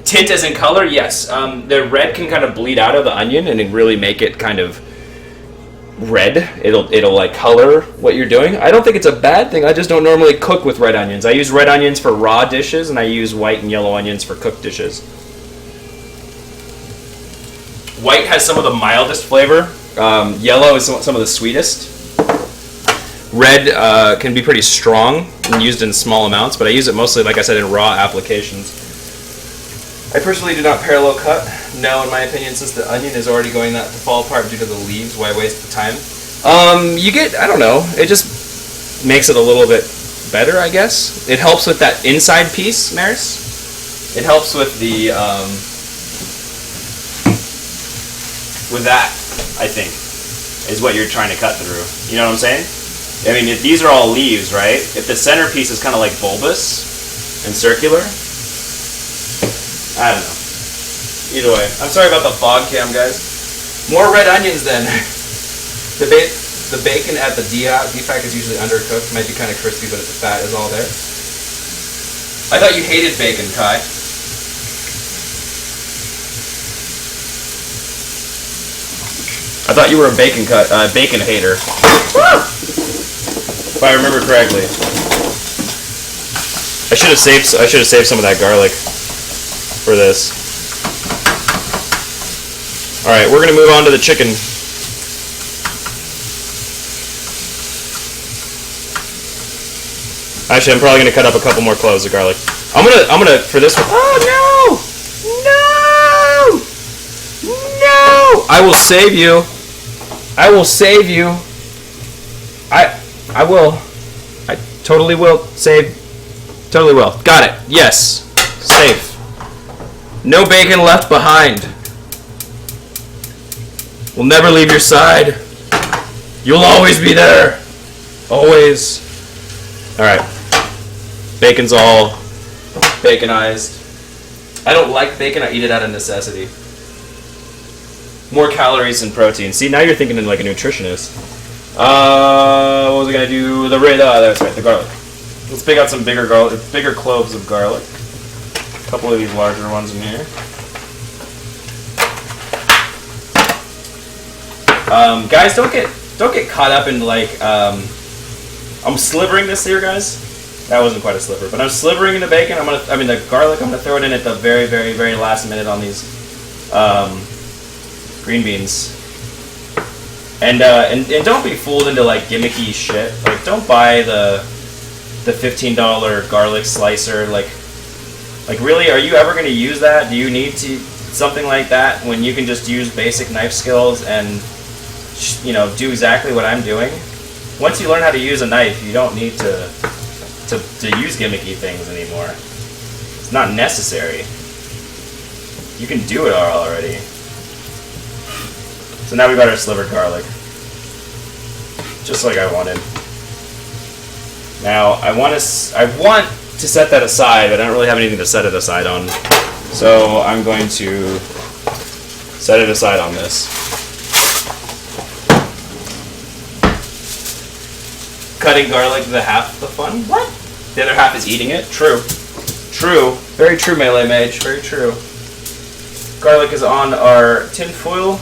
Tint as in color, yes. The red can kind of bleed out of the onion and it really make it kind of red. It'll like color what you're doing. I don't think it's a bad thing. I just don't normally cook with red onions. I use red onions for raw dishes and I use white and yellow onions for cooked dishes. White has some of the mildest flavor. Yellow is some of the sweetest. Red can be pretty strong and used in small amounts, but I use it mostly, like I said, in raw applications. I personally do not parallel cut. No, in my opinion, since the onion is already going to fall apart due to the leaves, why waste the time? I don't know. It just makes it a little bit better, I guess. It helps with that inside piece, Maris. It helps with the, with that, I think, is what you're trying to cut through. You know what I'm saying? I mean, if these are all leaves, right? If the centerpiece is kind of like bulbous and circular, I don't know. Either way, I'm sorry about the fog cam, guys. More red onions then. The bacon at the defac is usually undercooked. Might be kind of crispy, but the fat is all there. I thought you hated bacon, Kai. I thought you were a bacon hater. If I remember correctly. I should have saved some of that garlic for this. All right, we're gonna move on to the chicken. Actually, I'm probably gonna cut up a couple more cloves of garlic. I'm gonna for this one. Oh no! No! I will save you. I will save you. I will. I totally will save. Totally will. Got it. Yes. Safe. No bacon left behind. We'll never leave your side. You'll always be there. Always. Alright. Bacon's all baconized. I don't like bacon, I eat it out of necessity. More calories than protein. See, now you're thinking like a nutritionist. What was I gonna do? That's right, the garlic. Let's pick out some bigger cloves of garlic. A couple of these larger ones in here. Guys, don't get caught up in like I'm slivering this here, guys. That wasn't quite a sliver, but I'm slivering in the bacon. The garlic. I'm gonna throw it in at the very, very, very last minute on these green beans. And don't be fooled into like gimmicky shit. Like, don't buy the $15 garlic slicer. Like really, are you ever gonna use that? Do you need something like that when you can just use basic knife skills and do exactly what I'm doing? Once you learn how to use a knife, you don't need to use gimmicky things anymore. It's not necessary. You can do it all already. So now we've got our slivered garlic. Just like I wanted. Now, I want to set that aside, but I don't really have anything to set it aside on. So I'm going to set it aside on this. Cutting garlic the half the fun? What? The other half is eating it? True. True. Very true, Melee Mage. Very true. Garlic is on our tin foil.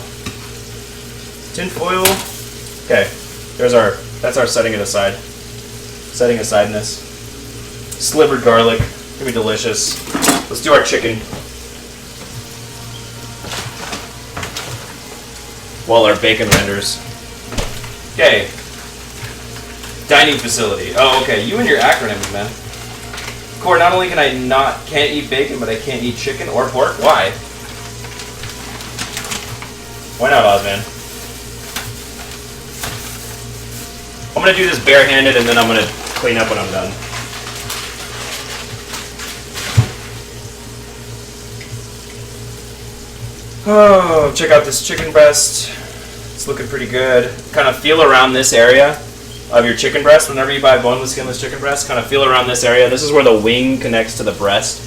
Okay. That's our setting it aside. Setting asideness. Slivered garlic. It's gonna be delicious. Let's do our chicken. While our bacon renders. Okay. Dining facility. Oh, okay. You and your acronyms, man. Corr, not only can't eat bacon, but I can't eat chicken or pork. Why? Why not, Ozman? I'm gonna do this barehanded, and then I'm gonna clean up when I'm done. Oh, check out this chicken breast. It's looking pretty good. Kind of feel around this area of your chicken breast. Whenever you buy boneless, skinless chicken breast, kind of feel around this area. This is where the wing connects to the breast.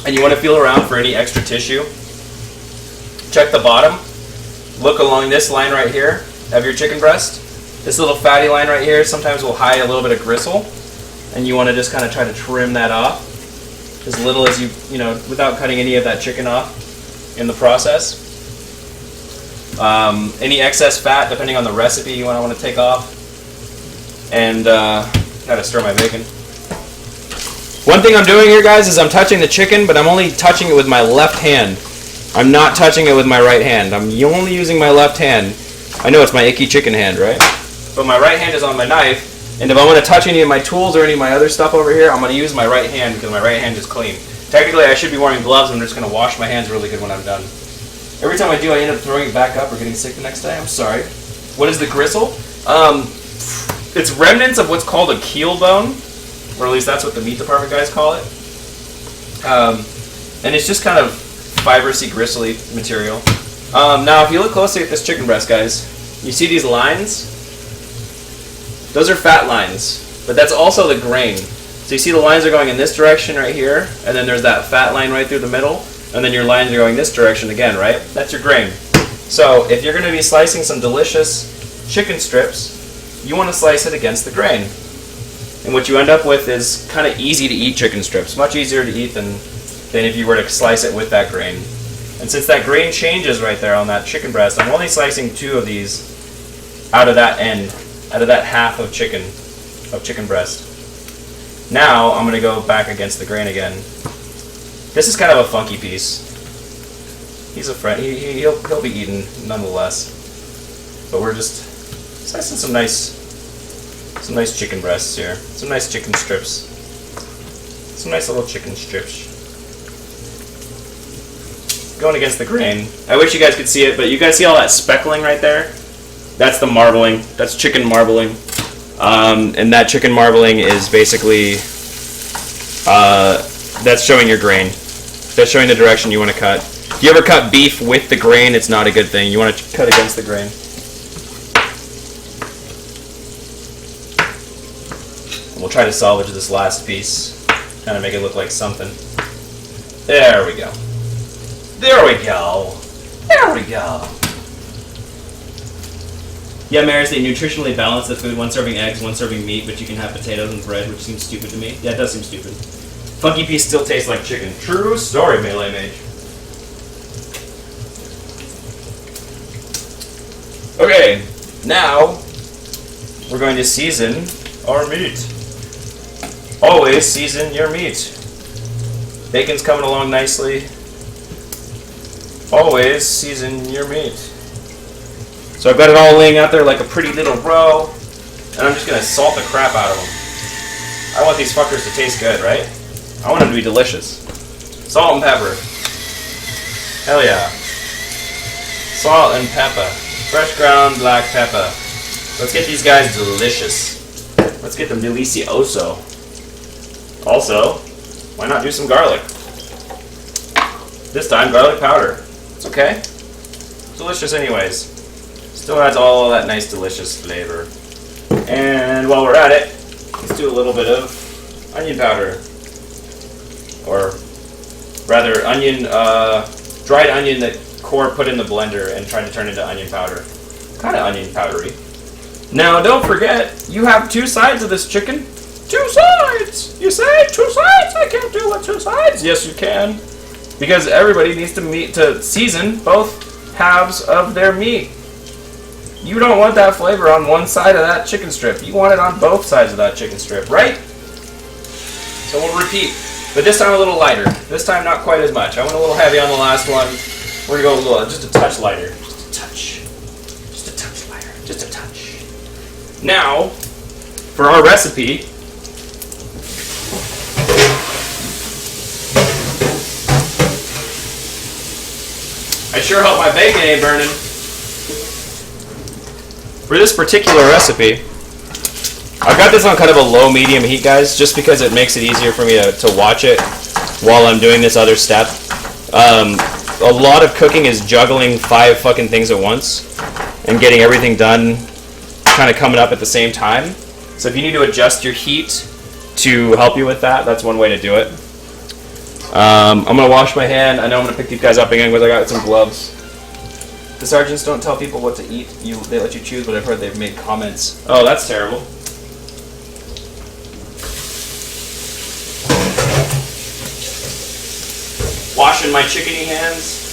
And you want to feel around for any extra tissue. Check the bottom. Look along this line right here of your chicken breast. This little fatty line right here sometimes will hide a little bit of gristle. And you want to just kind of try to trim that off. As little as you know, without cutting any of that chicken off in the process. Any excess fat, depending on the recipe, you want to take off. And gotta stir my bacon. One thing I'm doing here, guys, is I'm touching the chicken, but I'm only touching it with my left hand. I'm not touching it with my right hand. I'm only using my left hand. I know it's my icky chicken hand, right? But my right hand is on my knife. And if I want to touch any of my tools or any of my other stuff over here, I'm going to use my right hand because my right hand is clean. Technically, I should be wearing gloves. I'm just going to wash my hands really good when I'm done. Every time I do, I end up throwing it back up or getting sick the next day. I'm sorry. What is the gristle? it's remnants of what's called a keel bone, or at least that's what the meat department guys call it. And it's just kind of fibrous-y, gristly material. Now, if you look closely at this chicken breast, guys, you see these lines? Those are fat lines, but that's also the grain. So you see the lines are going in this direction right here, and then there's that fat line right through the middle, and then your lines are going this direction again, right? That's your grain. So if you're going to be slicing some delicious chicken strips, you want to slice it against the grain. And what you end up with is kind of easy to eat chicken strips, much easier to eat than if you were to slice it with that grain. And since that grain changes right there on that chicken breast, I'm only slicing 2 of these out of that end, out of that half of chicken breast. Now I'm going to go back against the grain again. This is kind of a funky piece. He's a friend. He'll be eaten nonetheless. But we're just slicing some nice chicken breasts here. Some nice chicken strips. Some nice little chicken strips. Going against the grain. I wish you guys could see it, but you guys see all that speckling right there? That's the marbling. That's chicken marbling. And that chicken marbling is basically, that's showing your grain. That's showing the direction you want to cut. If you ever cut beef with the grain, it's not a good thing. You want to cut against the grain. And we'll try to salvage this last piece. Kind of make it look like something. There we go. There we go. There we go. Yeah, Maris, they nutritionally balance the food. 1 serving eggs, 1 serving meat, but you can have potatoes and bread, which seems stupid to me. Yeah, it does seem stupid. Funky piece still tastes like chicken. True story, Melee Mage. Okay, now we're going to season our meat. Always season your meat. Bacon's coming along nicely. Always season your meat. So I've got it all laying out there like a pretty little row, and I'm just going to salt the crap out of them. I want these fuckers to taste good, right? I want them to be delicious. Salt and pepper. Hell yeah. Salt and pepper. Fresh ground black pepper. Let's get these guys delicious. Let's get them delicioso. Also, why not do some garlic? This time, garlic powder. It's okay. Delicious anyways. Still adds all that nice delicious flavor. And while we're at it, let's do a little bit of onion powder. Or rather, dried onion that Corr put in the blender and tried to turn into onion powder. Kind of onion powdery. Now, don't forget, you have 2 sides of this chicken. 2 sides! You say 2 sides? I can't do what 2 sides. Yes, you can. Because everybody needs to season both halves of their meat. You don't want that flavor on one side of that chicken strip. You want it on both sides of that chicken strip, right? So we'll repeat. But this time a little lighter. This time not quite as much. I went a little heavy on the last one. We're going to go just a touch lighter. Just a touch. Just a touch lighter. Just a touch. Now, for our recipe, I sure hope my bacon ain't burning. For this particular recipe, I've got this on kind of a low-medium heat, guys, just because it makes it easier for me to watch it while I'm doing this other step. A lot of cooking is juggling 5 fucking things at once and getting everything done kind of coming up at the same time. So if you need to adjust your heat to help you with that, that's one way to do it. I'm going to wash my hand. I know I'm going to pick these guys up again because I got some gloves. The sergeants don't tell people what to eat. They let you choose, but I've heard they've made comments. Oh, that's terrible. Washing my chickeny hands.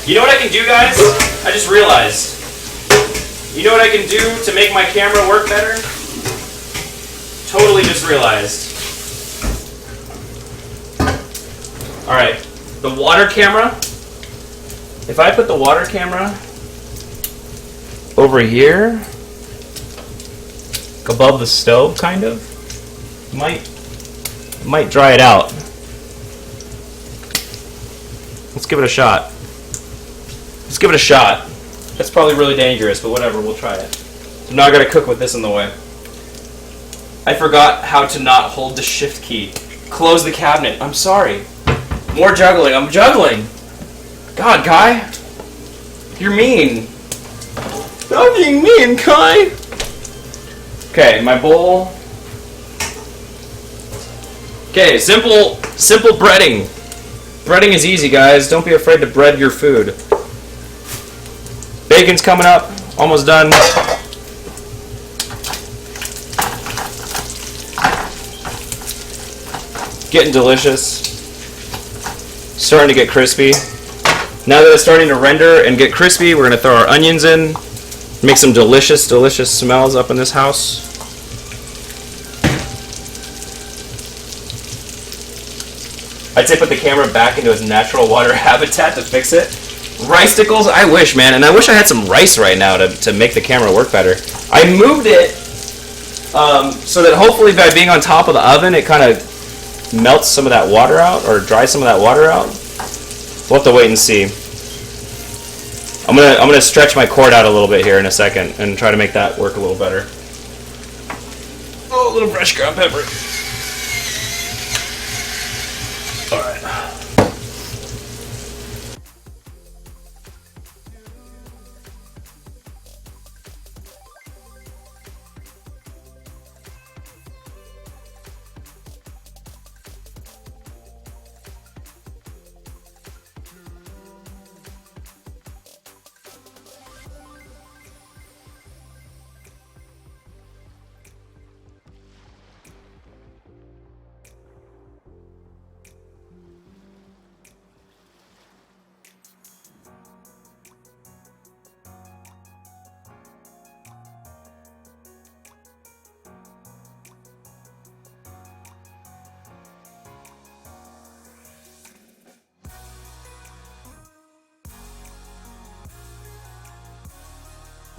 You know what I can do, guys? I just realized. You know what I can do to make my camera work better? Totally just realized. Alright, the water camera. If I put the water camera over here, above the stove, kind of, might dry it out. Let's give it a shot. Let's give it a shot. That's probably really dangerous, but whatever, we'll try it. So now I gotta cook with this in the way. I forgot how to not hold the shift key. Close the cabinet. I'm sorry. More juggling. I'm juggling. God, Kai. You're mean. Stop being mean, Kai. Okay, my bowl. Okay, simple breading. Breading is easy, guys. Don't be afraid to bread your food. Bacon's coming up. Almost done. Getting delicious. Starting to get crispy. Now that it's starting to render and get crispy, we're going to throw our onions in. Make some delicious, delicious smells up in this house. I'd say put the camera back into its natural water habitat to fix it. Rice-ticles? I wish, man. And I wish I had some rice right now to make the camera work better. I moved it so that hopefully by being on top of the oven, it kind of melts some of that water out, or dries some of that water out. We'll have to wait and see. I'm gonna stretch my cord out a little bit here in a second and try to make that work a little better. Oh, a little fresh ground pepper. All right.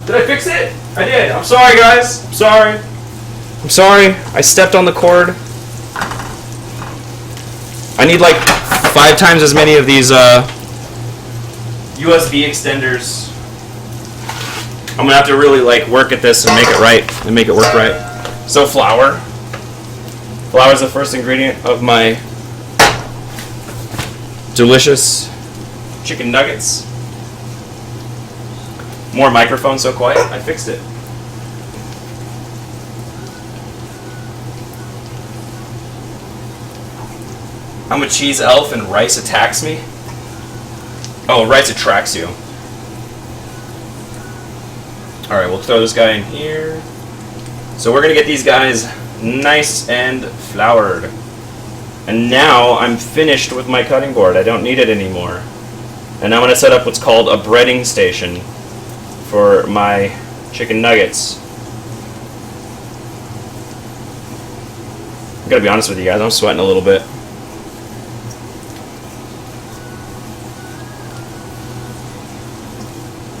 Did I fix it? I did. I'm sorry, guys. I'm sorry. I'm sorry. I stepped on the cord. I need like 5 times as many of these USB extenders. I'm gonna have to really like work at this and make it right and make it work right. So flour. Flour is the first ingredient of my delicious chicken nuggets. More microphone, so quiet. I fixed it. I'm a cheese elf and rice attacks me. Oh, rice attracts you. Alright, we'll throw this guy in here. So we're going to get these guys nice and floured. And now I'm finished with my cutting board. I don't need it anymore. And I'm going to set up what's called a breading station for my chicken nuggets. I gotta be honest with you guys, I'm sweating a little bit.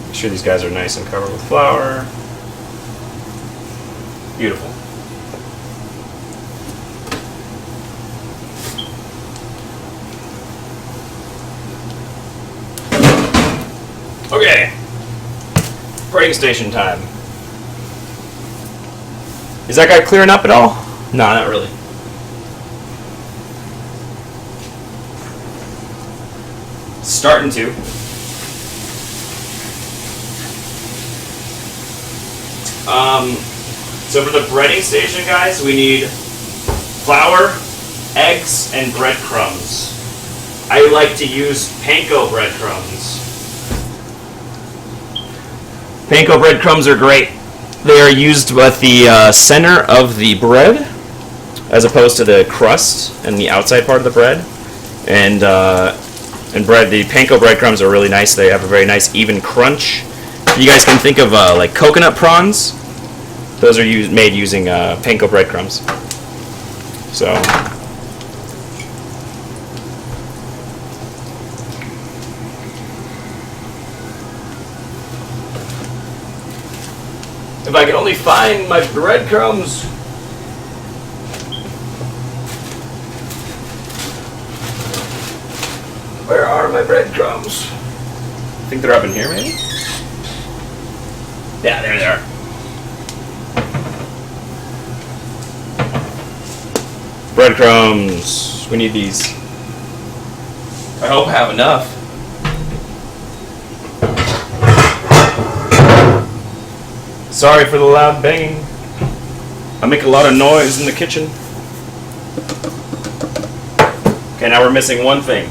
Make sure these guys are nice and covered with flour. Beautiful. Okay. Breading station time. Is that guy clearing up at all? No, not really. Starting to. So for the breading station, guys, we need flour, eggs, and breadcrumbs. I like to use panko breadcrumbs. Panko breadcrumbs are great. They are used at the center of the bread, as opposed to the crust and the outside part of the bread. And bread, the panko breadcrumbs are really nice. They have a very nice even crunch. You guys can think of like coconut prawns. Those are made using panko breadcrumbs. So. If I could only find my breadcrumbs. Where are my breadcrumbs? think they're up in here, maybe? Yeah, there they are. Breadcrumbs. We need these. I hope I have enough. Sorry for the loud banging. I make a lot of noise in the kitchen. Okay, now we're missing one thing.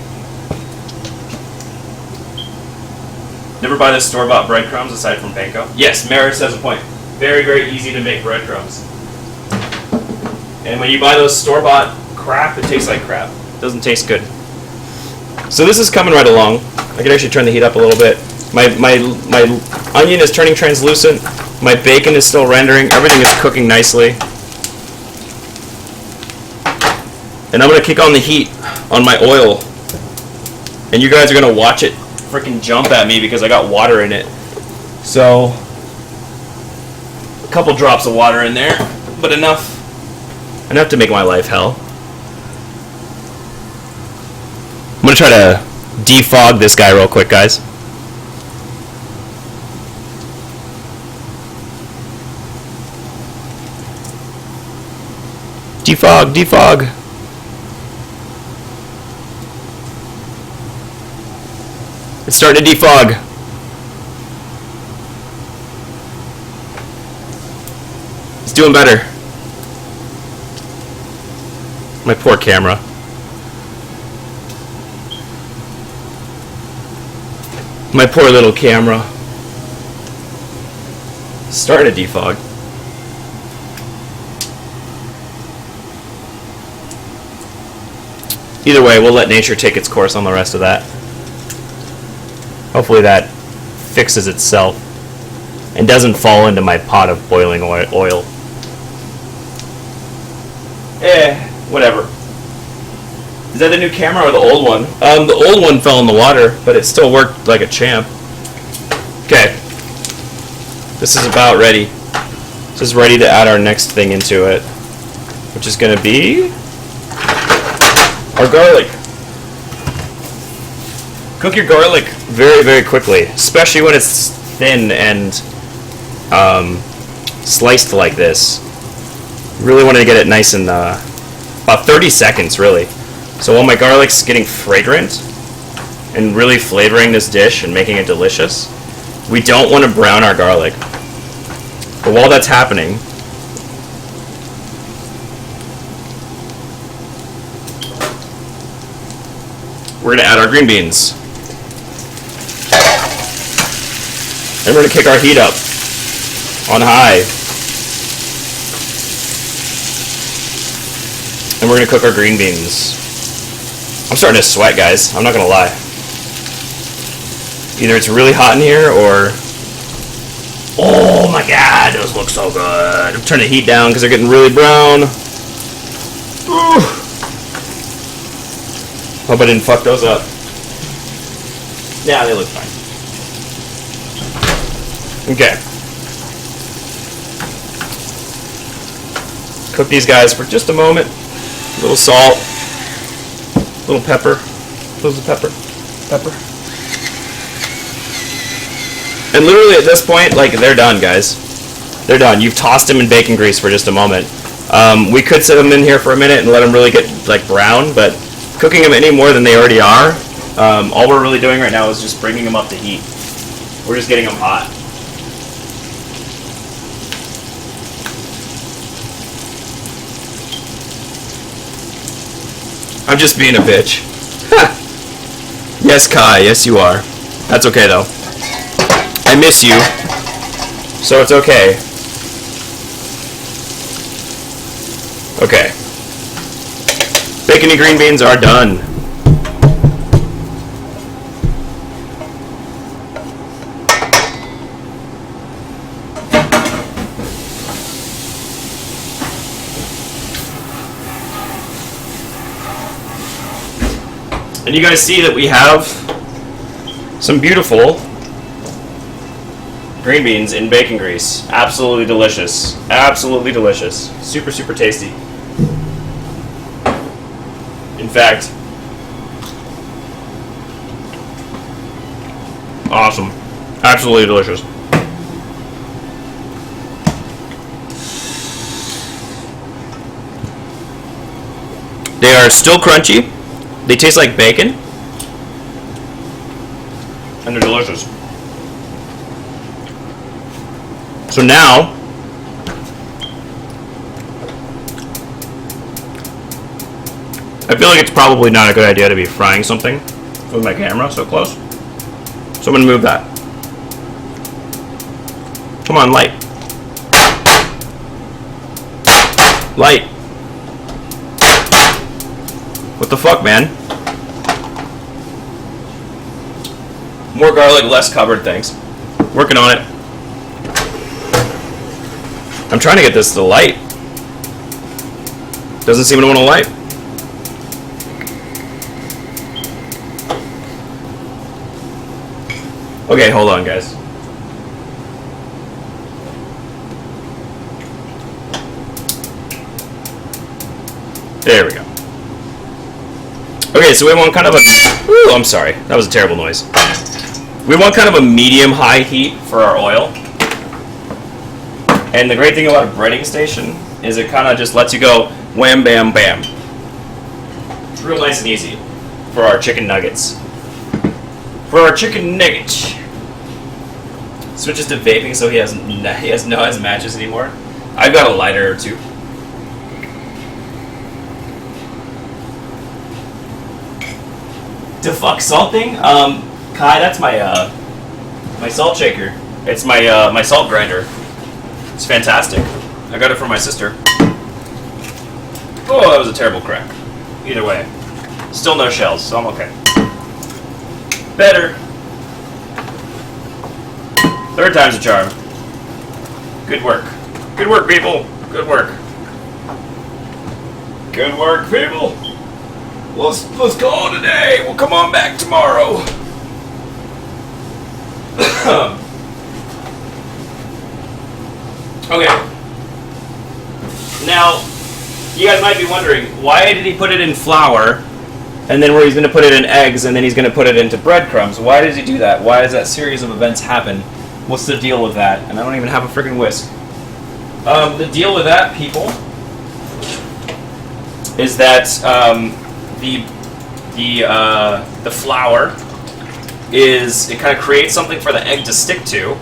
Never buy the store-bought breadcrumbs aside from panko. Yes, Maris has a point. Very, very easy to make breadcrumbs. And when you buy those store-bought crap, it tastes like crap. It doesn't taste good. So this is coming right along. I could actually turn the heat up a little bit. My onion is turning translucent. My bacon is still rendering. Everything is cooking nicely. And I'm going to kick on the heat on my oil. And you guys are going to watch it freaking jump at me because I got water in it. So, a couple drops of water in there, but enough to make my life hell. I'm going to try to defog this guy real quick, guys. Defog, defog. It's starting to defog. It's doing better. My poor camera. My poor little camera. It's starting to defog. Either way, we'll let nature take its course on the rest of that. Hopefully that fixes itself and doesn't fall into my pot of boiling oil. Whatever. Is that the new camera or the old one? The old one fell in the water, but it still worked like a champ. Okay. This is about ready. This is ready to add our next thing into it, which is going to be our garlic. Cook your garlic very, very quickly, especially when it's thin and sliced like this. Really want to get it nice and about 30 seconds, really. So while my garlic's getting fragrant and really flavoring this dish and making it delicious, we don't want to brown our garlic. But while that's happening, we're going to add our green beans. And we're going to kick our heat up on high. And we're going to cook our green beans. I'm starting to sweat, guys. I'm not going to lie. Either it's really hot in here or... Oh my god, those look so good. I'm turning the heat down because they're getting really brown. Ooh. Hope I didn't fuck those up. Yeah, they look fine. Okay. Cook these guys for just a moment. A little salt. A little pepper. Close the pepper. Pepper. And literally at this point, like, they're done, guys. They're done. You've tossed them in bacon grease for just a moment. We could set them in here for a minute and let them really get, like, brown, but cooking them any more than they already are, all we're really doing right now is just bringing them up to heat. We're just getting them hot. I'm just being a bitch. Yes, Kai, yes you are. That's okay, though. I miss you, so it's okay. Okay. Bacon and green beans are done. And you guys see that we have some beautiful green beans in bacon grease. Absolutely delicious. Absolutely delicious. Super, super tasty. In fact, Awesome. Absolutely delicious. They are still crunchy. They taste like bacon. And they're delicious. So now, I feel like it's probably not a good idea to be frying something with my camera so close. So I'm gonna move that. Come on, light. Light. What the fuck, man? More garlic, less covered, thanks. Working on it. I'm trying to get this to light. Doesn't seem to want to light. Okay, hold on, guys. There we go. Okay, so we want kind of a... Ooh, I'm sorry. That was a terrible noise. We want kind of a medium-high heat for our oil. And the great thing about a breading station is it kind of just lets you go wham, bam, bam. It's real nice and easy for our chicken nuggets. For our chicken nuggets. Switches to vaping so he has no matches anymore. I've got a lighter or two. To fuck salting? Kai, that's my my salt shaker. It's my my salt grinder. It's fantastic. I got it from my sister. Oh, that was a terrible crack. Either way. Still no shells, so I'm okay. Better. Third time's a charm. Good work. Good work, people. Good work. Good work, people. Let's call it a day. We'll come on back tomorrow. Okay. Now, you guys might be wondering, why did he put it in flour, and then where he's going to put it in eggs, and then he's going to put it into breadcrumbs? Why does he do that? Why does that series of events happen? What's the deal with that? And I don't even have a freaking whisk. The deal with that, people, is that the flour it kind of creates something for the egg to stick to,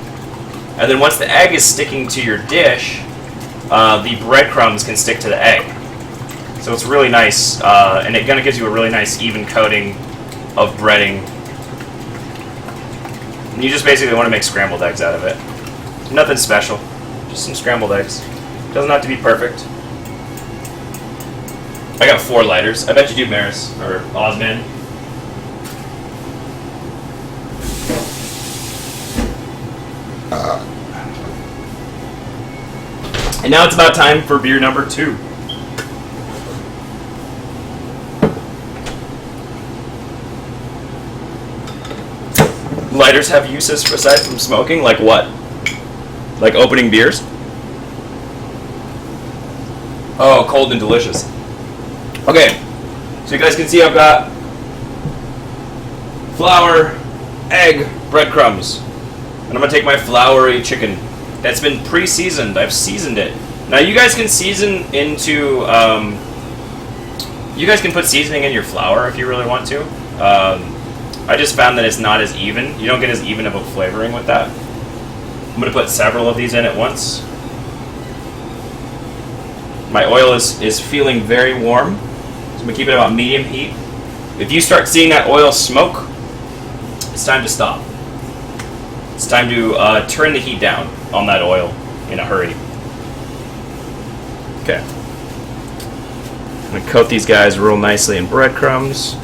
and then once the egg is sticking to your dish, the breadcrumbs can stick to the egg. So it's really nice, and it kind of gives you a really nice even coating of breading. And you just basically want to make scrambled eggs out of it. Nothing special, just some scrambled eggs. Doesn't have to be perfect. I got 4 lighters. I bet you do, Maris, or Ozman. And now it's about time for beer number 2. Lighters have uses aside from smoking? Like what? Like opening beers? Oh, cold and delicious. Okay, so you guys can see I've got flour, egg, breadcrumbs. And I'm going to take my floury chicken that's been pre-seasoned. I've seasoned it. Now you guys can season into, you guys can put seasoning in your flour if you really want to. I just found that it's not as even. You don't get as even of a flavoring with that. I'm going to put several of these in at once. My oil is feeling very warm. So I'm going to keep it about medium heat. If you start seeing that oil smoke, it's time to stop. It's time to turn the heat down on that oil in a hurry. Okay. I'm going to coat these guys real nicely in breadcrumbs.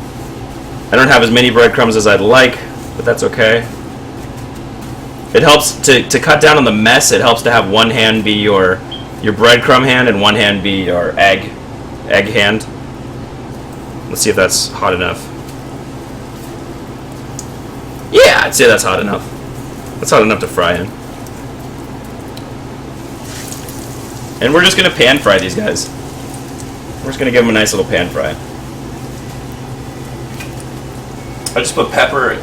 I don't have as many breadcrumbs as I'd like, but that's okay. It helps to cut down on the mess. It helps to have one hand be your breadcrumb hand and one hand be your egg hand. Let's see if that's hot enough. Yeah, I'd say that's hot enough. That's hot enough to fry in. And we're just going to pan fry these guys. We're just going to give them a nice little pan fry. I just put pepper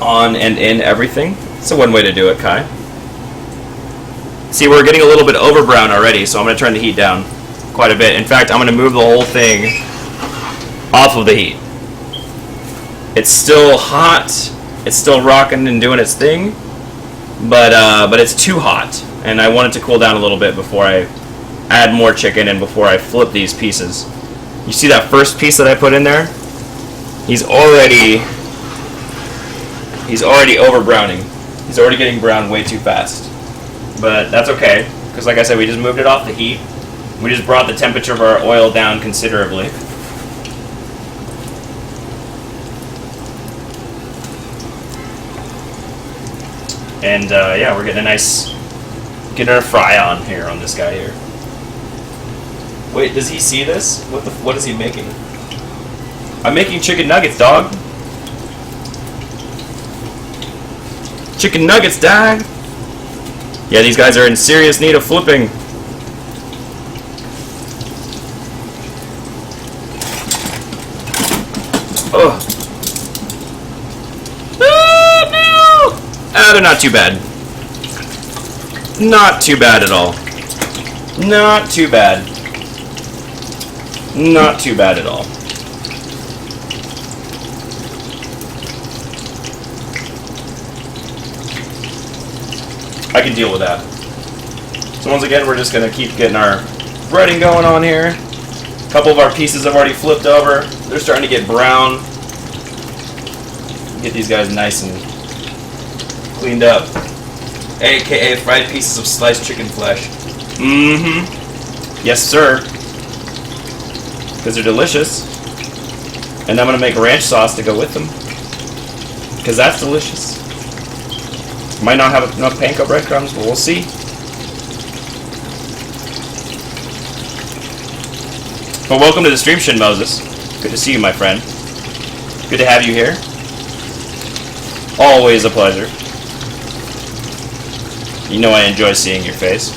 on and in everything. It's a one way to do it, Kai. See, we're getting a little bit over brown already, so I'm going to turn the heat down quite a bit. In fact, I'm going to move the whole thing off of the heat. It's still hot. It's still rocking and doing its thing, but it's too hot, and I want it to cool down a little bit before I add more chicken and before I flip these pieces. You see that first piece that I put in there? He's already over browning. He's already getting brown way too fast. But that's okay, because like I said, we just moved it off the heat. We just brought the temperature of our oil down considerably. And yeah, we're getting a fry on here on this guy here. Wait, does he see this? What is he making? I'm making chicken nuggets, dog. Chicken nuggets, dog. Yeah, these guys are in serious need of flipping. Oh. Ah, no! Ah, they're not too bad. Not too bad at all. Not too bad. Not too bad at all. I can deal with that. So once again, we're just going to keep getting our breading going on here. A couple of our pieces have already flipped over. They're starting to get brown. Get these guys nice and cleaned up. AKA fried pieces of sliced chicken flesh. Mm-hmm. Yes, sir. Because they're delicious. And I'm going to make ranch sauce to go with them. Because that's delicious. Might not have enough panko breadcrumbs, but we'll see. But welcome to the stream, Shin Moses. Good to see you, my friend. Good to have you here. Always a pleasure. You know I enjoy seeing your face.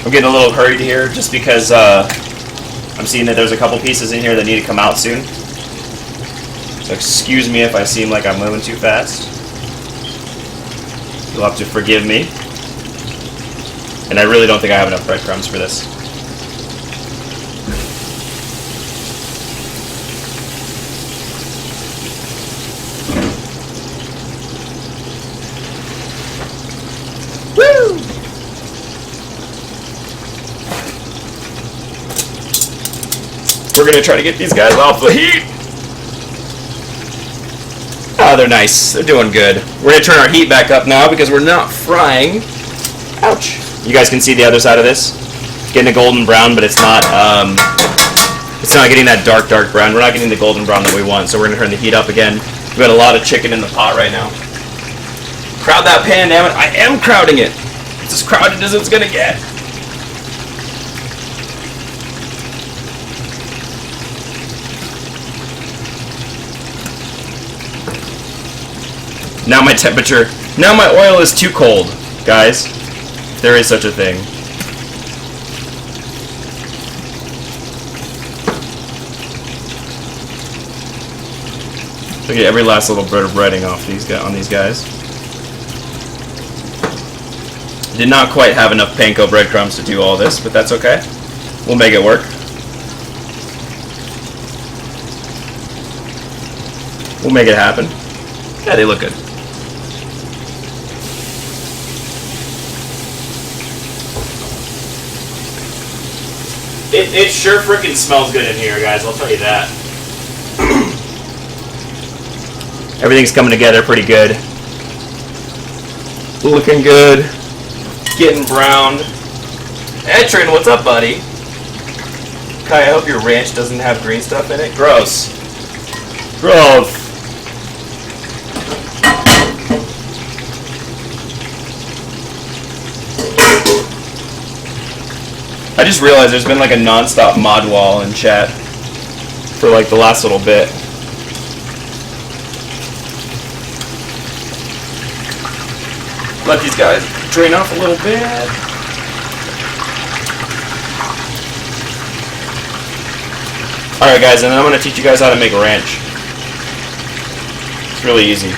I'm getting a little hurried here just because I'm seeing that there's a couple pieces in here that need to come out soon. So excuse me if I seem like I'm moving too fast. You'll have to forgive me. And I really don't think I have enough breadcrumbs for this. Woo! We're going to try to get these guys off the heat. Oh, they're nice. They're doing good. We're going to turn our heat back up now because we're not frying. Ouch. You guys can see the other side of this. It's getting a golden brown, but it's not getting that dark brown. We're not getting the golden brown that we want, so we're going to turn the heat up again. We've got a lot of chicken in the pot right now. Crowd that pan, damn it. I am crowding it. It's as crowded as it's going to get. Now my oil is too cold, guys. There is such a thing. So get every last little bit of breading off on these guys. Did not quite have enough panko breadcrumbs to do all this, but that's okay. We'll make it work. We'll make it happen. Yeah, they look good. It sure freaking smells good in here, guys, I'll tell you that. Everything's coming together pretty good. Looking good. Getting browned. Etrin, what's up, buddy? Kai, I hope your ranch doesn't have green stuff in it. Gross. Gross. I just realized there's been like a non-stop mod wall in chat for like the last little bit. Let these guys drain off a little bit. Alright guys, and then I'm going to teach you guys how to make ranch. It's really easy.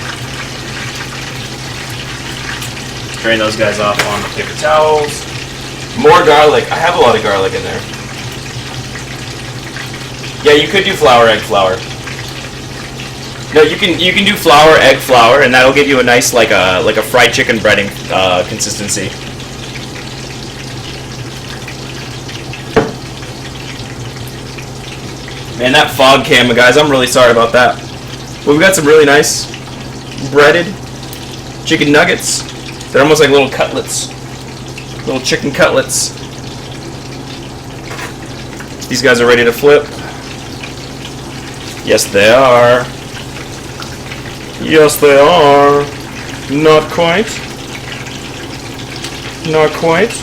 Drain those guys off on the paper towels. More garlic. I have a lot of garlic in there. Yeah, you could do flour, egg, flour. No, you can do flour, egg, flour, and that'll give you a nice like a fried chicken breading consistency. Man, that fog cam, guys, I'm really sorry about that. But we've got some really nice breaded chicken nuggets. They're almost like little cutlets. Little chicken cutlets. These guys are ready to flip. Yes, they are. Yes, they are. Not quite. Not quite.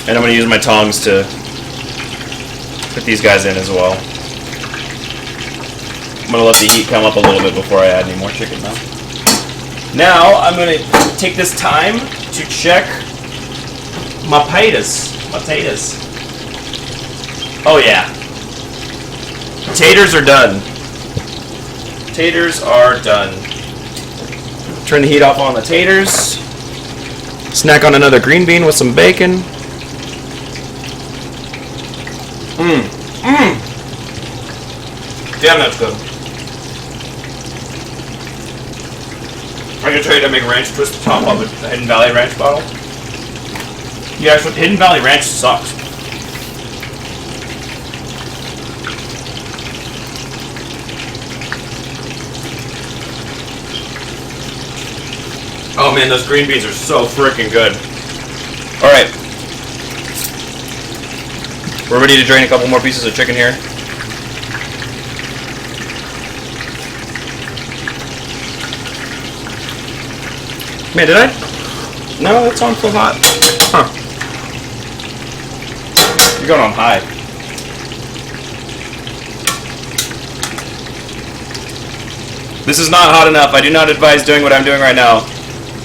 And I'm going to use my tongs to put these guys in as well. I'm going to let the heat come up a little bit before I add any more chicken now. Now, I'm going to take this time to check my potatoes. Oh yeah. Taters are done. Taters are done. Turn the heat off on the taters. Snack on another green bean with some bacon. Damn, that's good. I'm gonna try to make ranch twist the top of a Hidden Valley Ranch bottle. Yeah, so Hidden Valley Ranch sucks. Oh man, those green beans are so freaking good. Alright. We're ready to drain a couple more pieces of chicken here. Man, did I? No, it's on full hot. Huh. You're going on high. This is not hot enough. I do not advise doing what I'm doing right now.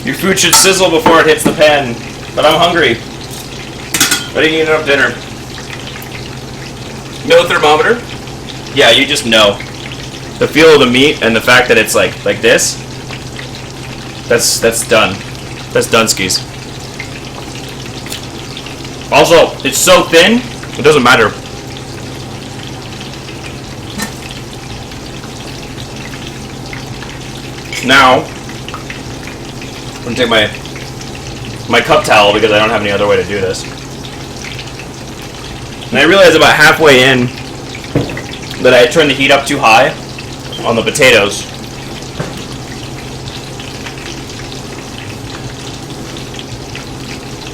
Your food should sizzle before it hits the pan. But I'm hungry. I didn't eat enough dinner. No thermometer? Yeah, you just know. The feel of the meat and the fact that it's like this. That's done. That's done skis. Also, it's so thin, it doesn't matter. Now, I'm gonna take my cup towel because I don't have any other way to do this. And I realized about halfway in that I turned the heat up too high on the potatoes.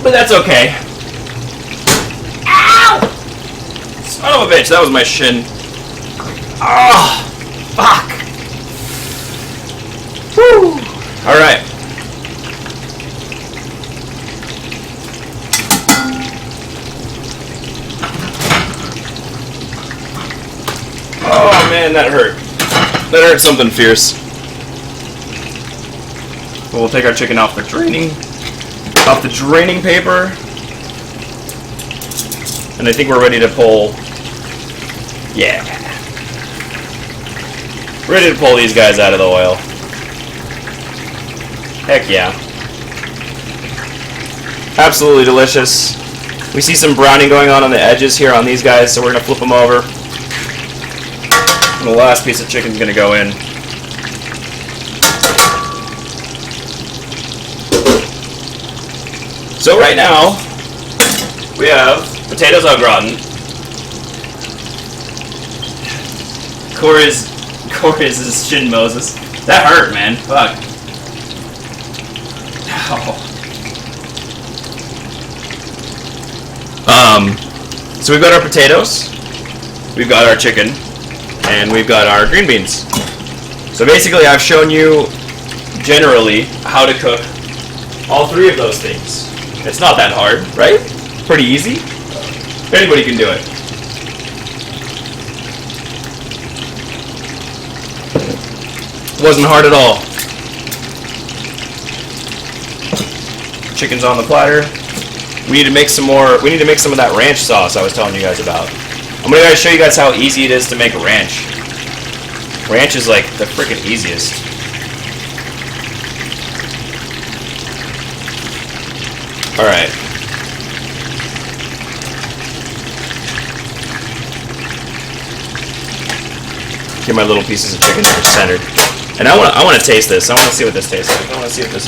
But that's okay. Ow! Son of a bitch, that was my shin. Ah, fuck. Woo! Alright. Oh man, that hurt. That hurt something fierce. We'll take our chicken off the draining paper. And I think we're ready to pull. Yeah. Ready to pull these guys out of the oil. Heck yeah. Absolutely delicious. We see some browning going on the edges here on these guys, so we're going to flip them over. And the last piece of chicken is going to go in. So right now, we have potatoes au gratin. Corr is his shin Moses. That hurt, man. Fuck. Ow. So we've got our potatoes, we've got our chicken, and we've got our green beans. So basically, I've shown you generally how to cook all three of those things. It's not that hard, right? Pretty easy. Anybody can do it. Wasn't hard at all. Chicken's on the platter. We need to make some more. We need to make some of that ranch sauce I was telling you guys about I'm gonna show you guys how easy it is to make ranch. Ranch is like the freaking easiest. Alright. Get my little pieces of chicken that are centered. And I wanna taste this. I wanna see what this tastes like. I wanna see if this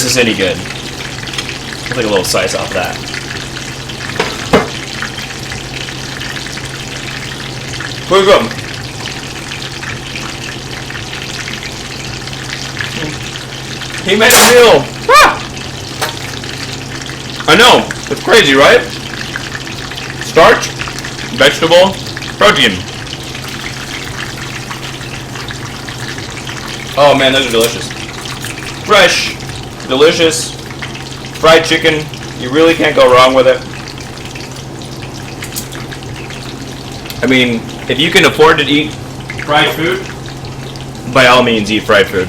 is any good. I'll take a little slice off that. Pretty good. He made a meal. Ah! I know. It's crazy, right? Starch, vegetable, protein. Oh man, those are delicious. Fresh, delicious, fried chicken. You really can't go wrong with it. I mean, if you can afford to eat fried food, by all means eat fried food.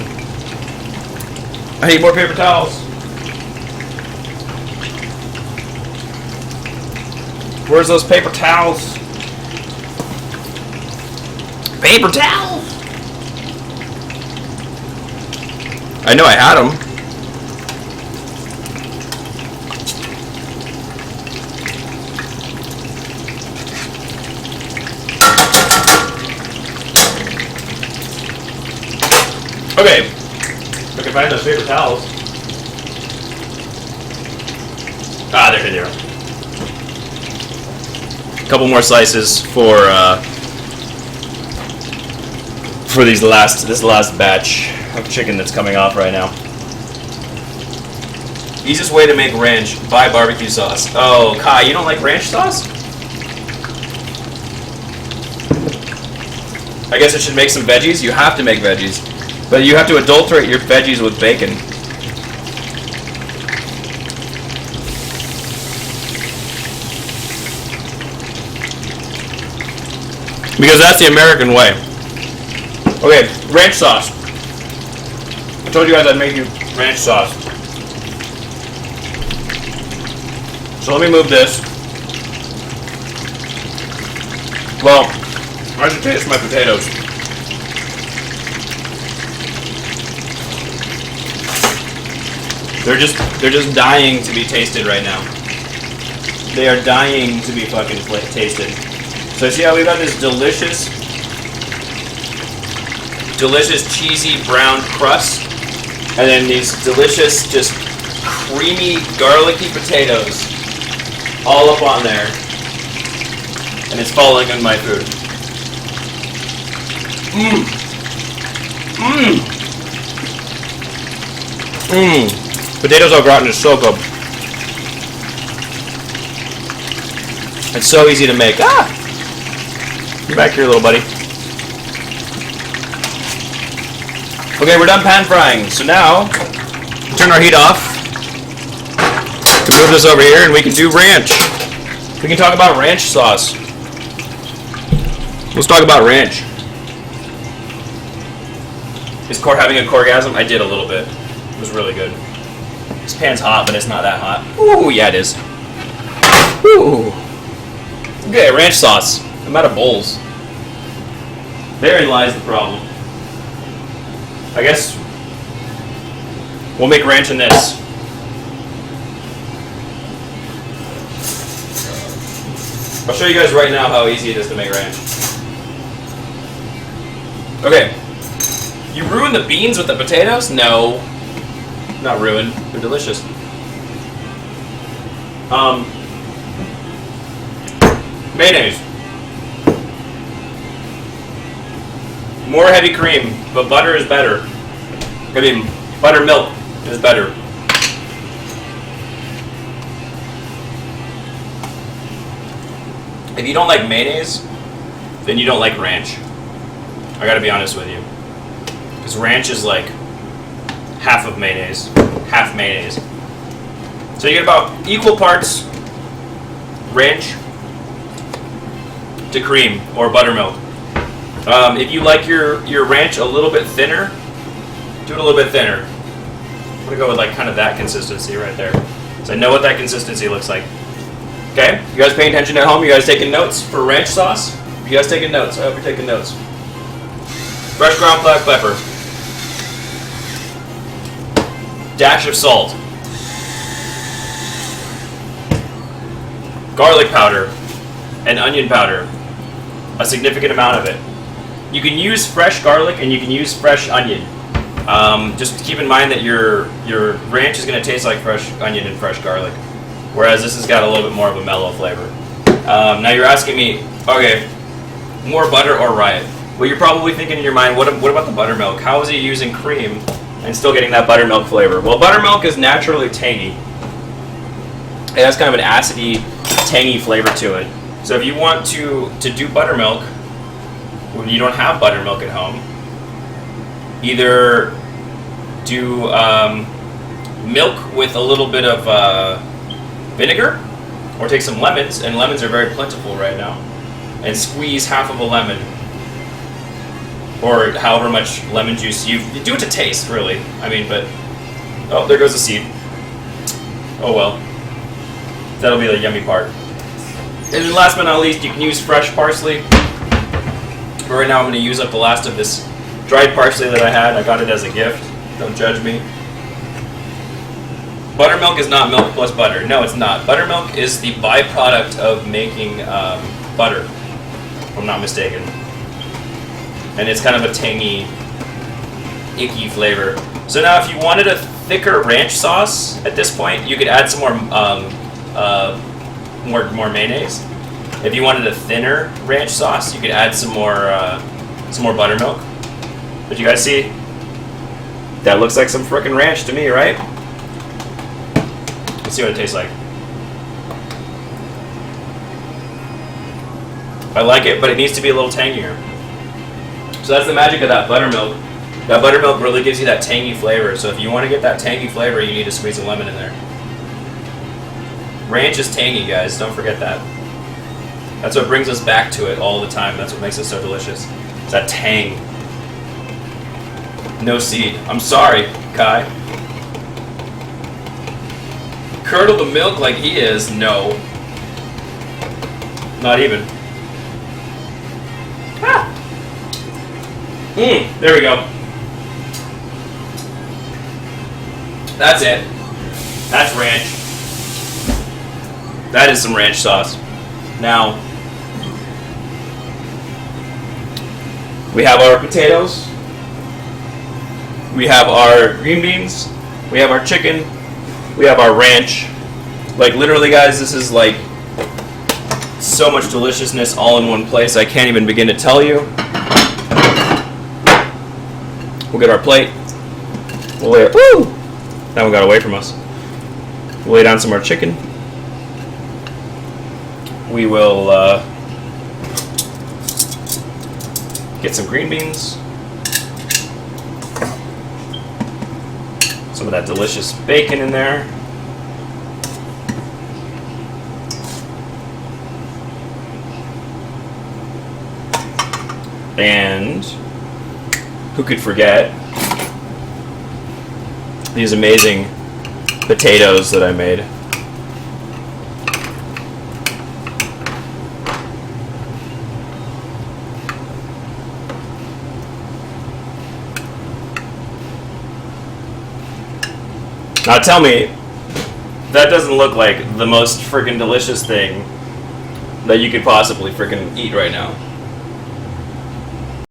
I need more paper towels. Where's those paper towels? Paper towels! I know I had them. Okay. If I can find those paper towels. Ah, there they are. A couple more slices for this last batch of chicken that's coming off right now. Easiest way to make ranch: buy barbecue sauce. Oh, Kai, you don't like ranch sauce? I guess I should make some veggies. You have to make veggies, but you have to adulterate your veggies with bacon. Because that's the American way. Okay, ranch sauce. I told you guys I'd make you ranch sauce. So let me move this. Well, I should taste my potatoes. They're just dying to be tasted right now. They are dying to be fucking tasted. So see how we got this delicious cheesy brown crust, and then these delicious, just creamy, garlicky potatoes all up on there, and it's falling on my food. Mmm. Mmm. Mmm. Potatoes au gratin is so good. It's so easy to make. Ah! Get back here, little buddy. Okay, we're done pan frying. So now, turn our heat off. We can move this over here and we can do ranch. We can talk about ranch sauce. Let's talk about ranch. Is Corr having a Corrgasm? I did a little bit. It was really good. This pan's hot, but it's not that hot. Ooh, yeah, it is. Ooh. Okay, ranch sauce. I'm out of bowls. Therein lies the problem. I guess we'll make ranch in this. I'll show you guys right now how easy it is to make ranch. Okay. You ruined the beans with the potatoes? No. Not ruined. They're delicious. Mayonnaise. More heavy cream, but butter is better. I mean, buttermilk is better. If you don't like mayonnaise, then you don't like ranch. I gotta be honest with you. Because ranch is like half of mayonnaise. Half mayonnaise. So you get about equal parts ranch to cream or buttermilk. If you like your ranch a little bit thinner, do it a little bit thinner. I'm gonna go with like kind of that consistency right there. So I know what that consistency looks like. Okay, you guys paying attention at home? You guys taking notes for ranch sauce? You guys taking notes? I hope you're taking notes. Fresh ground black pepper. Dash of salt. Garlic powder. And onion powder. A significant amount of it. You can use fresh garlic and you can use fresh onion. Just keep in mind that your ranch is going to taste like fresh onion and fresh garlic. Whereas this has got a little bit more of a mellow flavor. Now you're asking me, okay, more butter or rye? Well, you're probably thinking in your mind, what about the buttermilk? How is he using cream and still getting that buttermilk flavor? Well, buttermilk is naturally tangy. It has kind of an acidy, tangy flavor to it. So if you want to do buttermilk, when you don't have buttermilk at home, either do milk with a little bit of vinegar, or take some lemons, and lemons are very plentiful right now, and squeeze half of a lemon, or however much lemon juice you do it to taste, really. I mean, but oh, there goes the seed. Oh well, that'll be the yummy part. And then last but not least, you can use fresh parsley. But right now, I'm going to use up the last of this dried parsley that I had. I got it as a gift. Don't judge me. Buttermilk is not milk plus butter. No, it's not. Buttermilk is the byproduct of making butter, if I'm not mistaken. And it's kind of a tangy, icky flavor. So now if you wanted a thicker ranch sauce at this point, you could add some more mayonnaise. If you wanted a thinner ranch sauce, you could add some more buttermilk. But you guys see? That looks like some frickin' ranch to me, right? Let's see what it tastes like. I like it, but it needs to be a little tangier. So that's the magic of that buttermilk. That buttermilk really gives you that tangy flavor. So if you want to get that tangy flavor, you need to squeeze a lemon in there. Ranch is tangy, guys. Don't forget that. That's what brings us back to it all the time. That's what makes it so delicious. It's that tang. No seed. I'm sorry, Kai. Curdle the milk like he is? No. Not even. Ah! There we go. That's it. That's ranch. That is some ranch sauce. Now, we have our potatoes. We have our green beans. We have our chicken. We have our ranch. Like, literally, guys, this is like so much deliciousness all in one place. I can't even begin to tell you. We'll get our plate. We'll lay it. Woo! That one got away from us. We'll lay down some more chicken. We will get some green beans. Some of that delicious bacon in there. And who could forget these amazing potatoes that I made. Now tell me, that doesn't look like the most freaking delicious thing that you could possibly freaking eat right now.